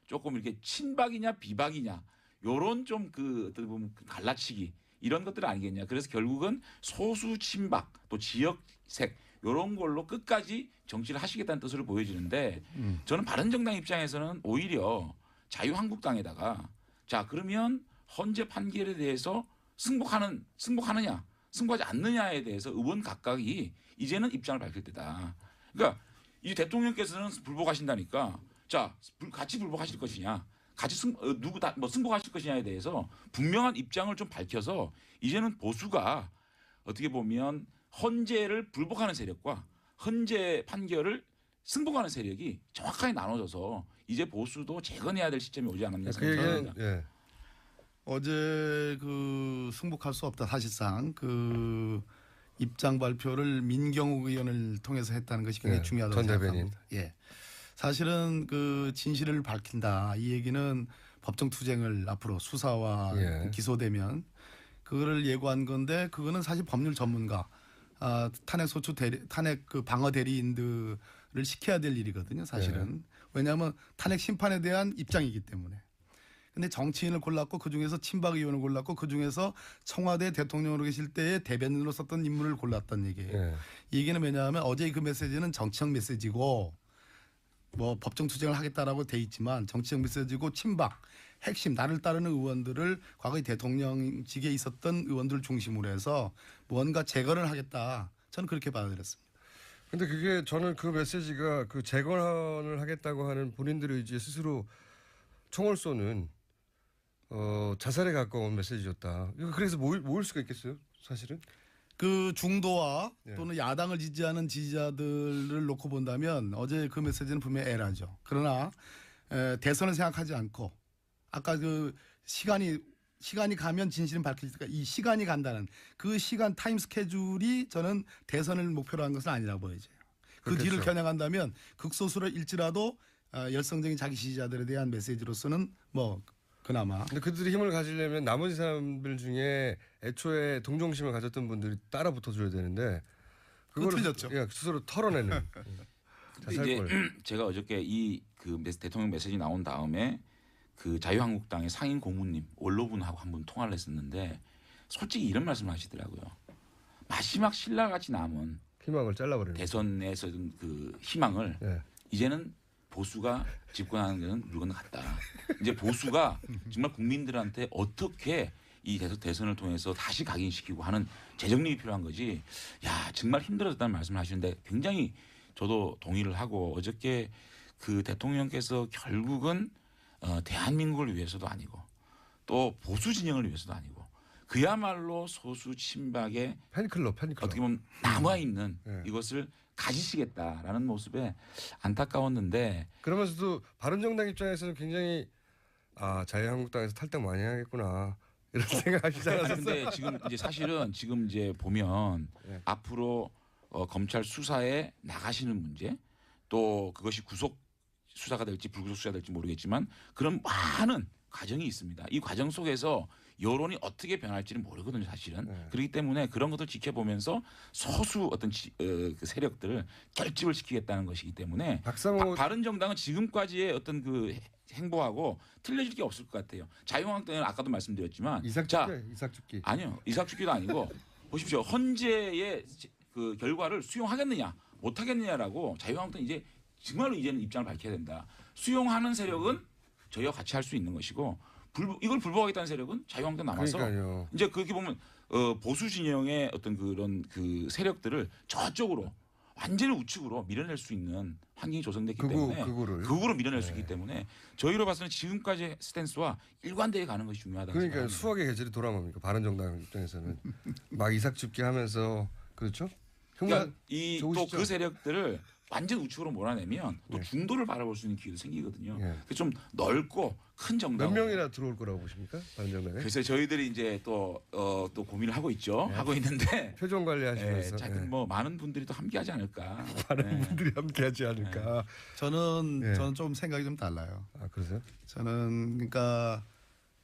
조금 이렇게 친박이냐 비박이냐 요런 좀 그 어떻게 보면 갈라치기 이런 것들 아니겠냐. 그래서 결국은 소수 친박 또 지역색 요런 걸로 끝까지 정치를 하시겠다는 뜻으로 보여지는데 저는 바른정당 입장에서는 오히려 자유한국당에다가 자 그러면 헌재 판결에 대해서 승복하느냐 승복하지 않느냐에 대해서 의원 각각이 이제는 입장을 밝힐 때다. 그러니까 이제 대통령께서는 불복하신다니까 자 같이 불복하실 것이냐 같이 승복하실 것이냐에 대해서 분명한 입장을 좀 밝혀서 이제는 보수가 어떻게 보면 헌재를 불복하는 세력과 헌재 판결을 승복하는 세력이 정확하게 나눠져서 이제 보수도 재건해야 될 시점이 오지 않았나 그 얘기는 생각합니다. 예. 어제 그 승복할 수 없다 사실상 그 입장 발표를 민경욱 의원을 통해서 했다는 것이 굉장히 예, 중요하다고 전 대변인. 생각합니다. 예. 사실은 그 진실을 밝힌다 이 얘기는 법정 투쟁을 앞으로 수사와 예. 기소되면 그거를 예고한 건데 그거는 사실 법률 전문가 탄핵 소추 탄핵 그 방어 대리인들을 시켜야 될 일이거든요. 사실은. 왜냐하면 탄핵 심판에 대한 입장이기 때문에. 근데 정치인을 골랐고 그중에서 친박 의원을 골랐고 그중에서 청와대 대통령으로 계실 때에 대변인으로 썼던 인물을 골랐다는 얘기예요. 이 얘기는 왜냐하면 어제 그 메시지는 정치적 메시지고 뭐 법정 투쟁을 하겠다라고 돼 있지만 정치적 메시지고 친박 핵심 나를 따르는 의원들을 과거에 대통령직에 있었던 의원들 중심으로 해서 무언가 재건을 하겠다. 저는 그렇게 받아들였습니다. 근데 그게 저는 그 메시지가 그 재건을 하겠다고 하는 본인들의 의지에 스스로 총을 쏘는 자살에 가까운 메시지였다. 이거 그래서 모일 수가 있겠어요, 사실은? 그 중도와 예. 또는 야당을 지지하는 지지자들을 놓고 본다면 어제 그 메시지는 분명히 에라죠. 그러나 대선을 생각하지 않고 아까 그 시간이 가면 진실은 밝혀질까 이 시간이 간다는 그 시간 타임 스케줄이 저는 대선을 목표로 한 것은 아니라고 보여져요. 그 그렇겠죠. 뒤를 겨냥한다면 극소수일지라도 열성적인 자기 지지자들에 대한 메시지로서는 뭐 그나마 근데 그들이 힘을 가지려면 나머지 사람들 중에 애초에 동정심을 가졌던 분들이 따라 붙어줘야 되는데 그거 그거를 틀렸죠. 예, 스스로 털어내는 근데 이제 제가 어저께 이 그 대통령 메시지 나온 다음에 그 자유한국당의 상임 고문님 원로분하고 한번 통화를 했었는데 솔직히 이런 말씀을 하시더라고요. 마지막 신라같이 남은 희망을 잘라버리는. 대선에서 그 희망을 예. 이제는 보수가 집권하는 데는 물건 같다. 이제 보수가 정말 국민들한테 어떻게 이 대선을 통해서 다시 각인시키고 하는 재정립이 필요한 거지. 야 정말 힘들어졌다는 말씀을 하시는데 굉장히 저도 동의를 하고 어저께 그 대통령께서 결국은 대한민국을 위해서도 아니고 또 보수 진영을 위해서도 아니고 그야말로 소수 친박의 팬클럽. 어떻게 보면 남아 있는 네. 이것을 가지시겠다라는 모습에 안타까웠는데 그러면서도 바른정당 입장에서는 굉장히 자유한국당에서 탈당 많이 하겠구나 이런 생각하시지 아니, 않았어요? 근데 지금 이제 사실은 지금 이제 보면 네. 앞으로 검찰 수사에 나가시는 문제 또 그것이 구속 수사가 될지 불구속 수사가 될지 모르겠지만 그런 많은 과정이 있습니다. 이 과정 속에서 여론이 어떻게 변할지는 모르거든요, 사실은. 네. 그렇기 때문에 그런 것을 지켜보면서 소수 어떤 그 세력들을 결집을 시키겠다는 것이기 때문에 박상호 바른정당은 지금까지의 어떤 그 행보하고 틀려질 게 없을 것 같아요. 자유한국당은 아까도 말씀드렸지만 이삭죽기. 아니요. 이삭죽기도 아니고 보십시오. 헌재의 그 결과를 수용하겠느냐 못하겠느냐라고 자유한국당이 이제 정말로 이제는 입장을 밝혀야 된다. 수용하는 세력은 저희와 같이 할 수 있는 것이고 이걸 불복하겠다는 세력은 자유한국당 남아서 그러니까요. 이제 그렇게 보면 보수 진영의 어떤 그런 그 세력들을 저쪽으로 완전히 우측으로 밀어낼 수 있는 환경이 조성됐기 때문에 극우로 밀어낼 수 있기 때문에 저희로 봐서는 지금까지의 스탠스와 일관되게 가는 것이 중요하다고 그러니까 생각합니다. 수학의 계절이 돌아옵니까 바른정당 입장에서는 막 이삭죽기 하면서 그렇죠? 그러니까 이 또 좋으시죠? 그 세력들을 완전 우측으로 몰아내면 또 네. 중도를 바라볼 수 있는 기회도 생기거든요. 네. 그래서 좀 넓고 큰 정당. 몇 명이나 들어올 거라고 보십니까 바른정당에? 그래서 저희들이 이제 또 고민을 하고 있죠. 하고 있는데 표정 관리하시면서 하여튼 뭐 많은 분들이 또 함께하지 않을까. 많은 분들이 함께하지 않을까. 저는 좀 생각이 좀 달라요. 그러세요? 저는 그러니까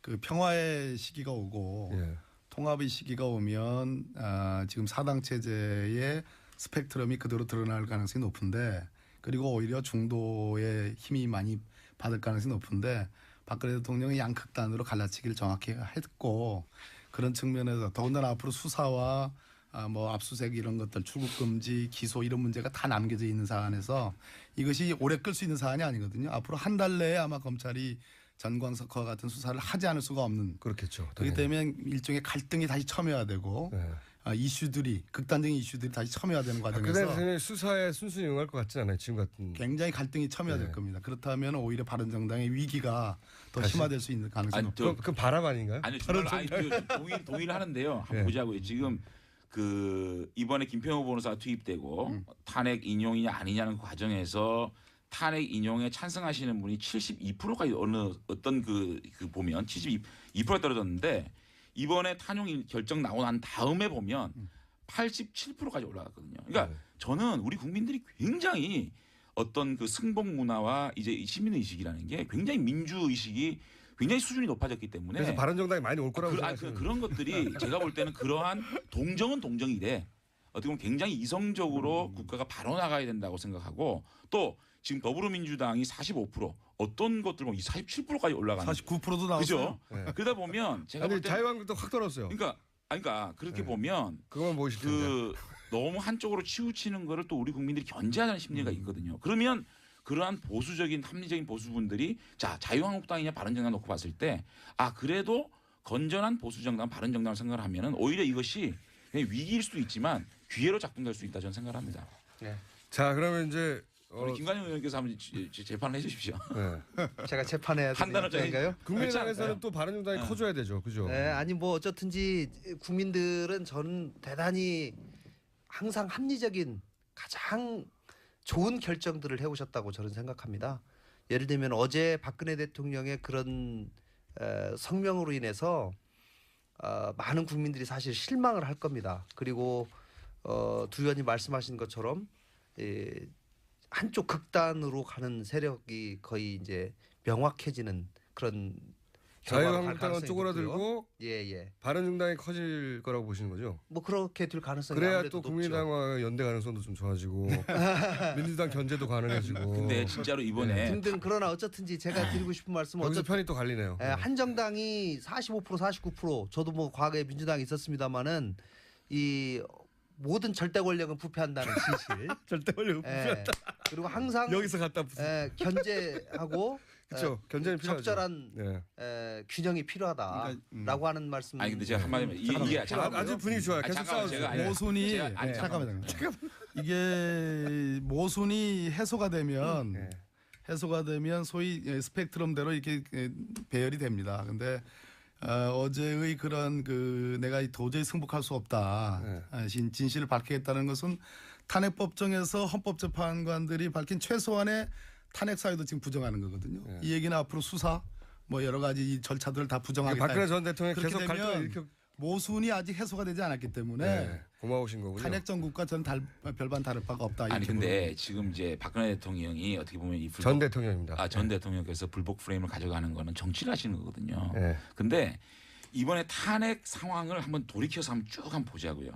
그 평화의 시기가 오고 예. 통합의 시기가 오면 지금 사당 체제의 스펙트럼이 그대로 드러날 가능성이 높은데 그리고 오히려 중도의 힘이 많이 받을 가능성이 높은데 박근혜 대통령이 양극단으로 갈라치기를 정확히 했고 그런 측면에서 더군다나 앞으로 수사와 뭐 압수수색 이런 것들 출국 금지 기소 이런 문제가 다 남겨져 있는 사안에서 이것이 오래 끌 수 있는 사안이 아니거든요. 앞으로 한 달 내에 아마 검찰이 전광석과 같은 수사를 하지 않을 수가 없는 그렇겠죠. 그렇기 때문에 일종의 갈등이 다시 첨예화되고 네. 이슈들이 극단적인 이슈들이 다시 첨예화되는 과정에서 그다음에 수사에 순순히 응할 것 같지 않아요. 지금 같은. 굉장히 갈등이 첨예화될 네. 겁니다. 그렇다면 오히려 바른정당의 위기가 더 심화될 수 있는 가능성이 아니, 높죠. 그 바람 아닌가요? 아니 정말 동의를 하는데요. 한번 네. 보자고요. 지금 그 이번에 김평호 변호사가 투입되고 탄핵 인용이냐 아니냐는 과정에서 탄핵 인용에 찬성하시는 분이 72%까지 어떤 그 보면 72%가 떨어졌는데 이번에 탄용 결정 나고 난 다음에 보면 87%까지 올라갔거든요. 그러니까 네. 저는 우리 국민들이 굉장히 어떤 그 승복 문화와 이제 시민 의식이라는 게 굉장히 민주 의식이 굉장히 수준이 높아졌기 때문에 그래서 바른정당이 많이 올 거라고 그런 생각하시는 것들이 제가 볼 때는 그러한 동정은 동정이래 어떻게 보면 굉장히 이성적으로 국가가 바로 나가야 된다고 생각하고 또 지금 더불어민주당이 45% 어떤 것들 보면 47%까지 올라가는 49%도 나왔어요. 그죠? 그러다 보면 제가 아니 볼 때 자유한국도 확 떨어졌어요. 그러니까 그렇게 보면 그것만 보이실 텐데. 그 너무 한쪽으로 치우치는 거를 또 우리 국민들이 견제하는 심리가 있거든요. 그러면 그러한 보수적인 합리적인 보수분들이 자 자유한국당이냐 바른정당 놓고 봤을 때 그래도 건전한 보수정당 바른정당을 생각을 하면은 오히려 이것이 그냥 위기일 수도 있지만 기회로 작동될 수 있다 저는 생각을 합니다. 네. 자 그러면 이제 우리 김관영 의원께서 한번 재판을 해주십시오. 제가 재판해야 판단을 저희- 되는가요? 국민의당에서는 또 바른정당이 커줘야 되죠, 그죠? 네, 아니 뭐 어쨌든지 국민들은 저는 대단히 항상 합리적인 가장 좋은 결정들을 해오셨다고 저는 생각합니다. 예를 들면 어제 박근혜 대통령의 그런 성명으로 인해서 많은 국민들이 사실 실망을 할 겁니다. 그리고 두 의원이 말씀하신 것처럼 한쪽 극단으로 가는 세력이 거의 이제 명확해지는 그런 결과가 갈 자유한국당은 가능성이 쪼그라들고 예. 바른정당이 커질 거라고 보시는 거죠? 뭐 그렇게 될 가능성이 그래야 아무래도 또 높죠. 국민의당과 연대 가능성도 좀 좋아지고 민주당 견제도 가능해지고. 근데 진짜로 이번에 등등 그러나 어쨌든지 제가 드리고 싶은 말씀은 여기서 어쨌든 편이 또 갈리네요. 한정당이 45% 49% 저도 뭐 과거에 민주당이 있었습니다마는 이 모든 절대 권력은 부패한다는 진실. 절대 권력 그리고 항상 여기서 갖다 붙여. 견제하고 그렇죠. 견제는 필요하죠. 적절한 네. 균형이 필요하다라고 하는 말씀. 아니 근데 제가 한마디만 이게 아주 분위기 좋아요. 계속 싸우세요. 모순이 잠깐만요. 이게 모순이 해소가 되면 소위 스펙트럼대로 이렇게 배열이 됩니다. 근데 어제의 그런 내가 도저히 승복할 수 없다 진실을 밝히겠다는 것은 탄핵법정에서 헌법재판관들이 밝힌 최소한의 탄핵 사유도 지금 부정하는 거거든요. 이 얘기는 앞으로 수사 뭐 여러 가지 이 절차들을 다 부정하겠다. 박근혜 전 대통령이 그렇게 계속 갈등을 되면 일으켜. 모순이 아직 해소가 되지 않았기 때문에 고마우신 거군요. 탄핵 정국과 전 별반 다를 바가 없다. 아니 이렇게 근데 보는 지금 이제 박근혜 대통령이 어떻게 보면 이 전 대통령입니다. 전 대통령께서 불복 프레임을 가져가는 거는 정치를 하시는 거거든요. 네. 근데 이번에 탄핵 상황을 한번 돌이켜서 한번 쭉 한번 보자고요.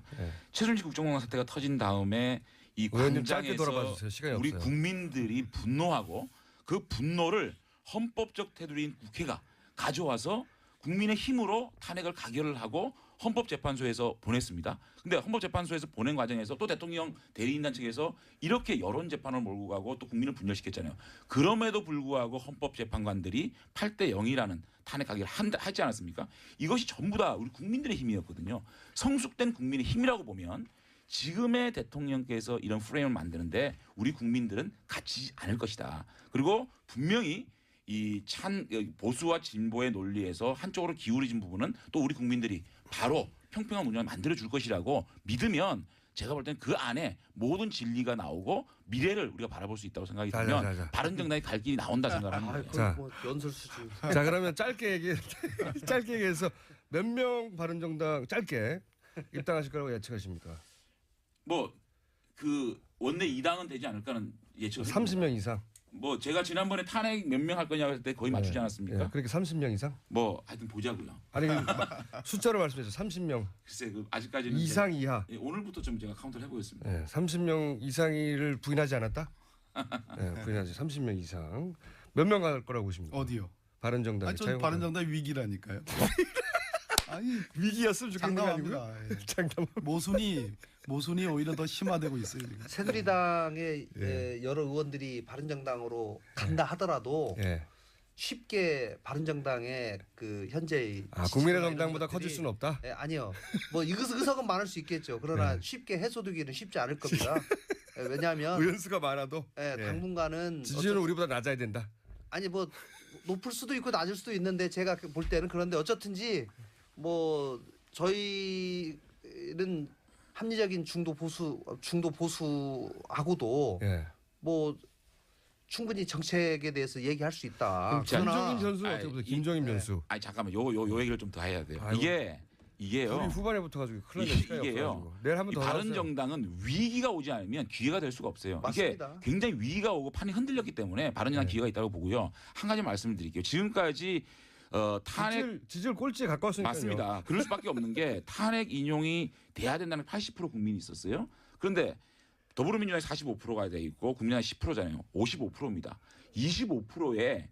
최순실 국정농단 사태가 터진 다음에 이 의원님 짧게 돌아봐 광장에서 주세요. 시간이 우리 없어요. 국민들이 분노하고 그 분노를 헌법적 테두리인 국회가 가져와서 국민의 힘으로 탄핵을 가결을 하고 헌법재판소에서 보냈습니다. 근데 헌법재판소에서 보낸 과정에서 또 대통령 대리인단 측에서 이렇게 여론 재판을 몰고 가고 또 국민을 분열시켰잖아요. 그럼에도 불구하고 헌법재판관들이 8대 0이라는 탄핵 가결을 하지 않았습니까? 이것이 전부 다 우리 국민들의 힘이었거든요. 성숙된 국민의 힘이라고 보면 지금의 대통령께서 이런 프레임을 만드는데 우리 국민들은 갖지 않을 것이다. 그리고 분명히 이 보수와 진보의 논리에서 한쪽으로 기울어진 부분은 또 우리 국민들이 바로 평평한 운영을 만들어 줄 것이라고 믿으면 제가 볼 때는 그 안에 모든 진리가 나오고 미래를 우리가 바라볼 수 있다고 생각이 들면 자. 바른정당이 갈 길이 나온다 생각하는 거예요. 자. 뭐 연설 수준. 자 그러면 짧게 얘기해서 몇 명 바른정당 짧게 입당하실 거라고 예측하십니까? 뭐 그 원내 2당은 되지 않을까는 예측을 30명 이상. 뭐 제가 지난번에 탄핵 몇 명 할 거냐고 했을 때 거의 맞추지 않았습니까? 그렇게 30명 이상? 뭐 하여튼 보자고요. 아니 숫자로 말씀해 주세요. 30명 글쎄 그 아직까지는 이상 이하. 오늘부터 좀 제가 카운트를 해보겠습니다. 30명 이상을 부인하지 않았다? 부인하지. 30명 이상. 몇 명 갈 거라고 보십니까? 어디요? 바른정당. 아니, 전 바른정당 위기라니까요. 아니 위기였으면 좋겠는 거 아니고요? 장담합니다. 예. 장담. 모순이 오히려 더 심화되고 있어요. 지금. 새누리당의 여러 의원들이 바른정당으로 간다 하더라도 쉽게 바른정당의 그 현재의 국민의당보다 커질 수는 없다. 아니요. 뭐 의석은 많을 수 있겠죠. 그러나 쉽게 해소되기는 쉽지 않을 겁니다. 왜냐하면 의원수가 많아도 당분간은 지지율은 우리보다 낮아야 된다. 아니 뭐 높을 수도 있고 낮을 수도 있는데 제가 볼 때는 그런데 어쨌든지 뭐 저희는 합리적인 중도 보수하고도 뭐 충분히 정책에 대해서 얘기할 수 있다. 김종인 변수는 어떻게 보세요? 김종인 변수. 아니 잠깐만 요 얘기를 좀 더 해야 돼요. 이게요. 우리 후반에 붙어가지고 큰일 날 시간이 없어가지고. 내일 한번 더 바른 정당은 위기가 오지 않으면 기회가 될 수가 없어요. 맞습니다. 이게 굉장히 위기가 오고 판이 흔들렸기 때문에 바른정당 기회가 있다고 보고요. 한 가지 말씀을 드릴게요. 지금까지 탄핵 지지율 꼴찌에 가까웠으니까요. 맞습니다. 그럴 수밖에 없는 게 탄핵 인용이 돼야 된다는 80% 국민이 있었어요. 그런데 더불어민주당이 45%가 돼 있고 국민의당이 10%잖아요. 55%입니다. 25%에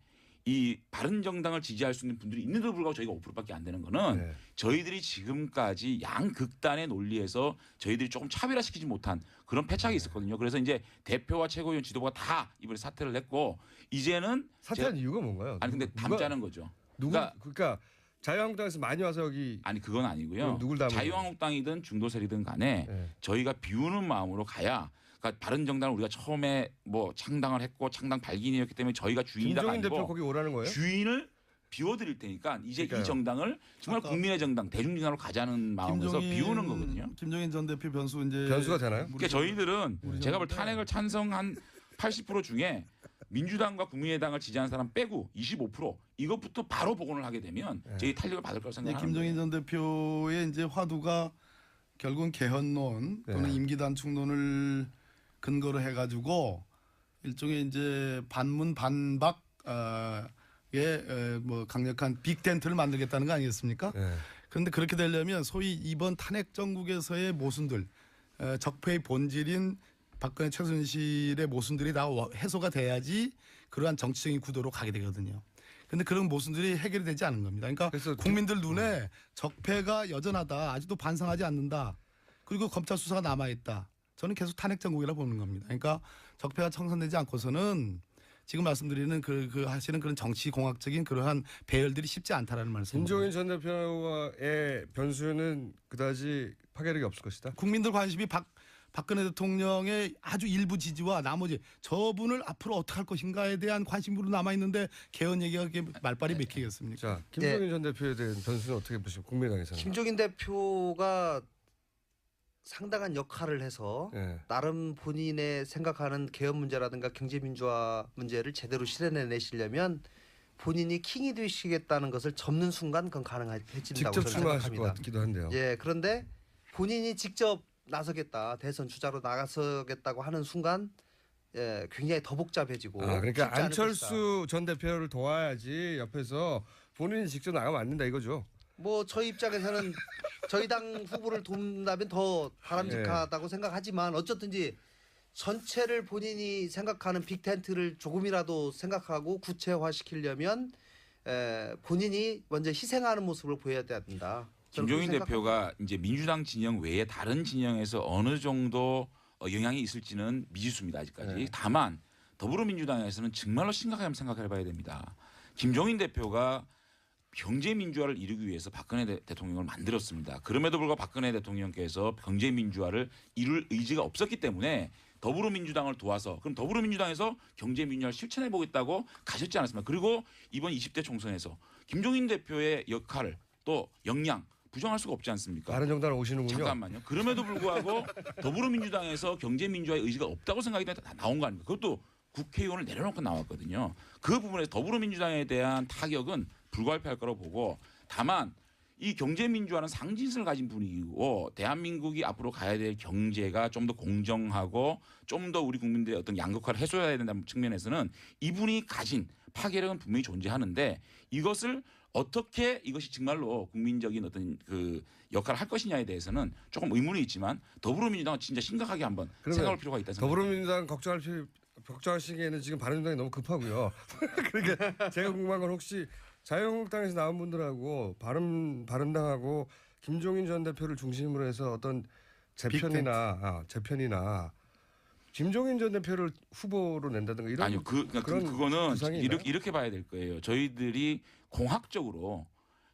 이 바른정당을 지지할 수 있는 분들이 있는데도 불구하고 저희가 5%밖에 안 되는 거는 네. 저희들이 지금까지 양극단의 논리에서 저희들이 조금 차별화시키지 못한 그런 패착이 있었거든요. 그래서 이제 대표와 최고위원 지도부가 다 이번에 사퇴를 했고 이제는 사퇴한 이유가 뭔가요? 아니 근데 담자는 거죠. 그러니까 자유한국당에서 많이 와서 여기 아니 그건 아니고요. 그럼 누굴 담은 자유한국당이든 중도세력이든 간에 네. 저희가 비우는 마음으로 가야. 그러니까 바른정당을 우리가 처음에 뭐 창당을 했고 창당 발기인이었기 때문에 저희가 주인이다가 김종인 대표 아니고 거기 오라는 거예요? 주인을 비워드릴 테니까 이제 그러니까요. 이 정당을 정말 아까 국민의 정당, 대중정당으로 가자는 마음에서 비우는 거거든요. 김종인 전 대표 변수 이제 변수가 되나요? 그러니까 저희들은 우리 제가 볼 정당인데. 탄핵을 찬성한 80% 중에 민주당과 국민의당을 지지하는 사람 빼고 25% 이것부터 바로 복원을 하게 되면 저희 탄력을 받을 거라고 생각합니다. 김종인 전 대표의 이제 화두가 결국은 개헌론 또는 네. 임기 단축론을 근거로 해가지고 일종의 이제 반문 반박 뭐 강력한 빅텐트를 만들겠다는 거 아니겠습니까? 네. 그런데 그렇게 되려면 소위 이번 탄핵 정국에서의 모순들 적폐의 본질인 박근혜 최순실의 모순들이 다 해소가 돼야지 그러한 정치적인 구도로 가게 되거든요. 그런데 그런 모순들이 해결이 되지 않은 겁니다. 그러니까 그래서 국민들 눈에 적폐가 여전하다. 아직도 반성하지 않는다. 그리고 검찰 수사가 남아있다. 저는 계속 탄핵 정국이라 보는 겁니다. 그러니까 적폐가 청산되지 않고서는 지금 말씀드리는 그 하시는 그런 정치 공학적인 그러한 배열들이 쉽지 않다라는 말씀입니다. 김종인 전 대표의 변수는 그다지 파괴력이 없을 것이다. 국민들 관심이 박근혜 대통령의 아주 일부 지지와 나머지 저분을 앞으로 어떻게 할 것인가에 대한 관심으로 남아 있는데 개헌 얘기가 그렇게 말빨이 맥히겠습니까? 자, 김종인 전 대표에 대한 변수는 어떻게 보시고 국민의당에서는? 김종인 대표가 상당한 역할을 해서 네. 나름 본인의 생각하는 개헌 문제라든가 경제민주화 문제를 제대로 실현해내시려면 본인이 킹이 되시겠다는 것을 접는 순간 그건 가능해진다고 직접 저는 출마하실 것 생각합니다. 같기도 한데요. 예, 그런데 본인이 직접 나서겠다, 대선 주자로 나서겠다고 하는 순간 굉장히 더 복잡해지고 아, 그러니까 쉽지 않을 것이다. 안철수 전 대표를 도와야지 옆에서 본인이 직접 나가면 안 된다 이거죠. 뭐 저희 입장에서는 저희 당 후보를 돕는다면 더 바람직하다고 생각하지만 어쨌든지 전체를 본인이 생각하는 빅텐트를 조금이라도 생각하고 구체화시키려면 본인이 먼저 희생하는 모습을 보여야 된다. 저는 김종인 그렇게 대표가 이제 민주당 진영 외에 다른 진영에서 어느 정도 영향이 있을지는 미지수입니다 아직까지. 네. 다만 더불어민주당에서는 정말로 심각하게 생각을 해봐야 됩니다. 김종인 대표가 경제민주화를 이루기 위해서 박근혜 대통령을 만들었습니다. 그럼에도 불구하고 박근혜 대통령께서 경제민주화를 이룰 의지가 없었기 때문에 더불어민주당을 도와서 그럼 더불어민주당에서 경제민주화를 실천해보겠다고 가셨지 않았습니까? 그리고 이번 20대 총선에서 김종인 대표의 역할을 또 역량 부정할 수가 없지 않습니까? 바른정당 오시는군요. 잠깐만요. 그럼에도 불구하고 더불어민주당에서 경제민주화의 의지가 없다고 생각이 다 나온 거 아닙니까? 그것도 국회의원을 내려놓고 나왔거든요. 그 부분에서 더불어민주당에 대한 타격은 불가피할 거라고 보고 다만 이 경제민주화는 상징성을 가진 분위기고 대한민국이 앞으로 가야 될 경제가 좀 더 공정하고 좀 더 우리 국민들의 어떤 양극화를 해소해야 된다는 측면에서는 이분이 가진 파괴력은 분명히 존재하는데 이것을 어떻게 이것이 정말로 국민적인 어떤 그 역할을 할 것이냐에 대해서는 조금 의문이 있지만 더불어민주당은 진짜 심각하게 한번 생각할 필요가 있다 생각합니다. 더불어민주당 걱정하시기에는 지금 바른정당이 너무 급하고요. 그러니까 제가 궁금한 건 혹시 자유한국당에서 나온 분들하고 바른당하고 김종인 전 대표를 중심으로 해서 어떤 재편이나 김종인 전 대표를 후보로 낸다든가 이런 아니요, 그런 그거는 구상이 있나요? 이렇게 봐야 될 거예요. 저희들이 공학적으로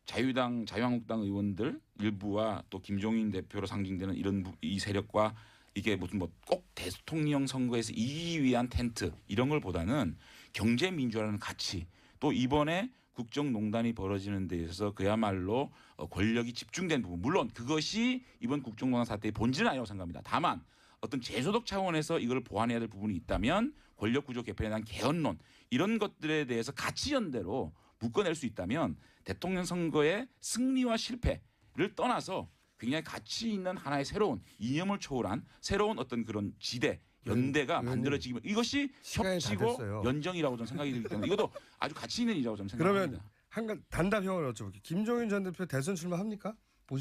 자유한국당 의원들 일부와 또 김종인 대표로 상징되는 이 세력과 이게 무슨 뭐 꼭 대통령 선거에서 이기기 위한 텐트 이런 걸 보다는 경제 민주화라는 가치 또 이번에 국정농단이 벌어지는 데 있어서 그야말로 권력이 집중된 부분 물론 그것이 이번 국정농단 사태의 본질은 아니라고 생각합니다. 다만 어떤 제도적 차원에서 이걸 보완해야 될 부분이 있다면 권력구조 개편에 대한 개헌론 이런 것들에 대해서 가치 연대로 묶어낼 수 있다면 대통령 선거의 승리와 실패를 떠나서 굉장히 가치 있는 하나의 새로운 이념을 초월한 새로운 어떤 그런 지대 연대가 만들어지면 이것이 시간이 다 협치고 됐어요. 연정이라고 저는 생각이 들기 때문에 이것도 아주 가치 있는 일이라고 저는 그러면 생각합니다. 한 단답형을 여쭤볼게요. 김종인 전 대표 대선 출마합니까?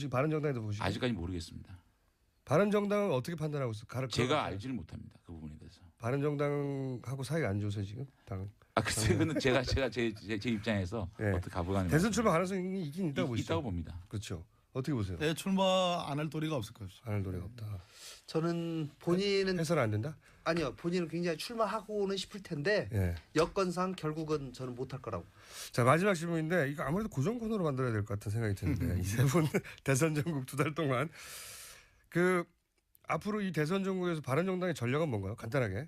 바른정당에도 보시고. 아직까지 모르겠습니다. 바른정당은 어떻게 판단하고 있어? 제가 알지를 못합니다. 그 부분에 대해서. 바른정당하고 사이가 안 좋으세요 지금? 당은. 글쎄, 그는 제가 제 입장에서 네. 어떻게 가보가는 대선 출마 가능성이 있긴 있다고 보시죠. 있다고 봅니다. 그렇죠. 어떻게 보세요? 네, 출마 안 할 도리가 없을 것이죠. 안 할 노래가 없다. 저는 본인은 해서는 안 된다? 아니요. 본인은 굉장히 출마하고는 싶을 텐데 예. 여건상 결국은 저는 못할 거라고. 자 마지막 질문인데 이거 아무래도 고정 코너로 만들어야 될 것 같은 생각이 드는데 이 세 분 대선 전국 2달 동안 그 앞으로 이 대선 전국에서 바른정당의 전략은 뭔가요? 간단하게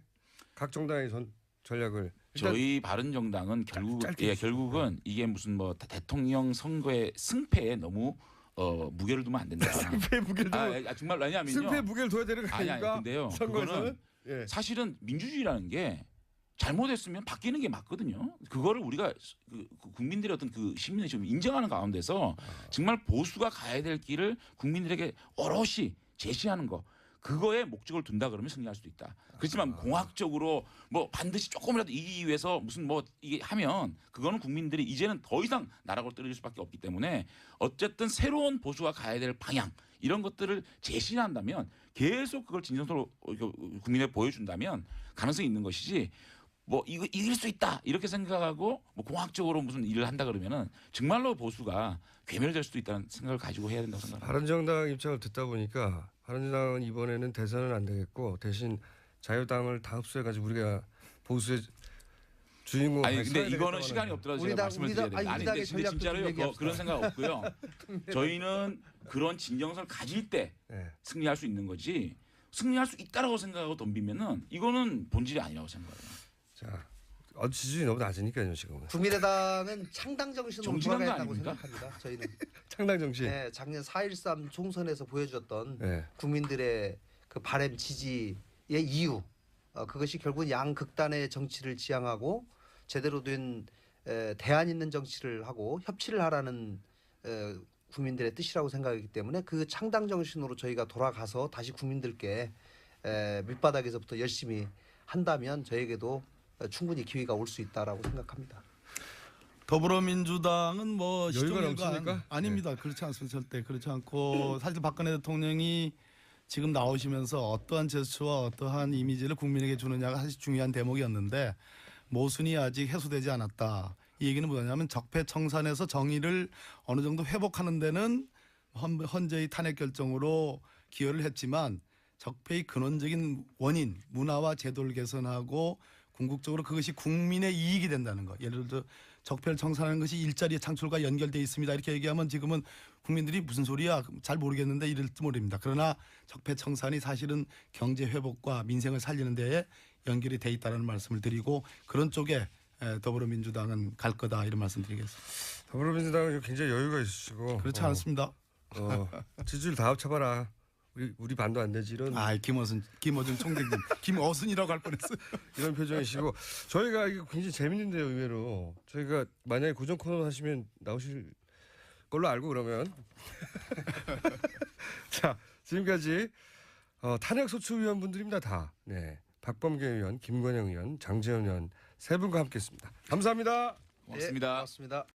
각 정당의 전략을 일단 저희 바른정당은 짧게 결국은 이게 무슨 뭐 대통령 선거의 승패에 너무 무게를 두면 안 된다. 승패 무게를 정말 왜냐하면요. 승패 무게를 둬야 되는 거 아니 아닙니까? 근데요. 선거에서는 그거는 예. 사실은 민주주의라는 게 잘못했으면 바뀌는 게 맞거든요. 그거를 우리가 그 국민들의 어떤 그 시민의 좀 인정하는 가운데서 정말 보수가 가야 될 길을 국민들에게 오롯이 제시하는 거. 그거에 목적을 둔다 그러면 승리할 수도 있다. 그렇지만 공학적으로 뭐 반드시 조금이라도 이기기 위해서 무슨 뭐 이게 하면 그거는 국민들이 이제는 더 이상 나라고 떨어질 수밖에 없기 때문에 어쨌든 새로운 보수가 가야 될 방향 이런 것들을 제시한다면 계속 그걸 진정서로 국민에 보여준다면 가능성이 있는 것이지 뭐 이거 이길 수 있다 이렇게 생각하고 뭐 공학적으로 무슨 일을 한다 그러면은 정말로 보수가 괴멸될 수도 있다는 생각을 가지고 해야 된다고 생각합니다. 바른정당 입장을 듣다 보니까 바른정당은 이번에는 대선은 안 되겠고 대신 자유당을 다 흡수해가지고 우리가 보수의 주인공. 아니 근데 이거는 시간이 없더라도 제가 말씀을 드려야 돼요. 아니 근데 진짜로요 그런 생각 없고요. 저희는 그런 진정성을 가질 때 네. 승리할 수 있는 거지 승리할 수 있다라고 생각하고 덤비면은 이거는 본질이 아니라고 생각해요. 자, 지지율이 너무 낮으니까요 지금은. 국민의당은 창당 정신으로 정치단도 돌아가야 한다고 아닙니까? 생각합니다. 저희는 창당 정신. 네, 작년 4.13 총선에서 보여줬던 네. 국민들의 그 바램 지지의 이유 그것이 결국은 양극단의 정치를 지향하고 제대로 된 대안 있는 정치를 하고 협치를 하라는 국민들의 뜻이라고 생각하기 때문에 그 창당 정신으로 저희가 돌아가서 다시 국민들께 밑바닥에서부터 열심히 한다면 저에게도 충분히 기회가 올 수 있다라고 생각합니다. 더불어민주당은 뭐 여유가 시종일관 넘칩니까? 아닙니다. 그렇지 않습니다. 절대 그렇지 않고 사실 박근혜 대통령이 지금 나오시면서 어떠한 제스처와 어떠한 이미지를 국민에게 주느냐가 사실 중요한 대목이었는데 모순이 아직 해소되지 않았다. 이 얘기는 뭐냐면 적폐청산에서 정의를 어느 정도 회복하는 데는 헌재의 탄핵 결정으로 기여를 했지만 적폐의 근원적인 원인, 문화와 제도를 개선하고 궁극적으로 그것이 국민의 이익이 된다는 것. 예를 들어 적폐를 청산하는 것이 일자리의 창출과 연결되어 있습니다. 이렇게 얘기하면 지금은 국민들이 무슨 소리야 잘 모르겠는데 이럴지 모릅니다. 그러나 적폐 청산이 사실은 경제 회복과 민생을 살리는 데에 연결이 돼 있다는 말씀을 드리고 그런 쪽에 더불어민주당은 갈 거다 이런 말씀 드리겠습니다. 더불어민주당은 굉장히 여유가 있으시고 그렇지 않습니다. 지지율 다 합쳐봐라. 우리 반도 안 되지 이런 김어준 총장님 김어순이라고 할 뻔했어요. 이런 표정이시고 저희가 이거 굉장히 재밌는데요 의외로 저희가 만약에 고정 코너 하시면 나오실 걸로 알고 그러면 자 지금까지 탄핵소추위원분들입니다 다. 네 박범계 의원, 김건영 의원, 장제원 의원 세 분과 함께했습니다. 감사합니다. 고맙습니다. 네, 고맙습니다.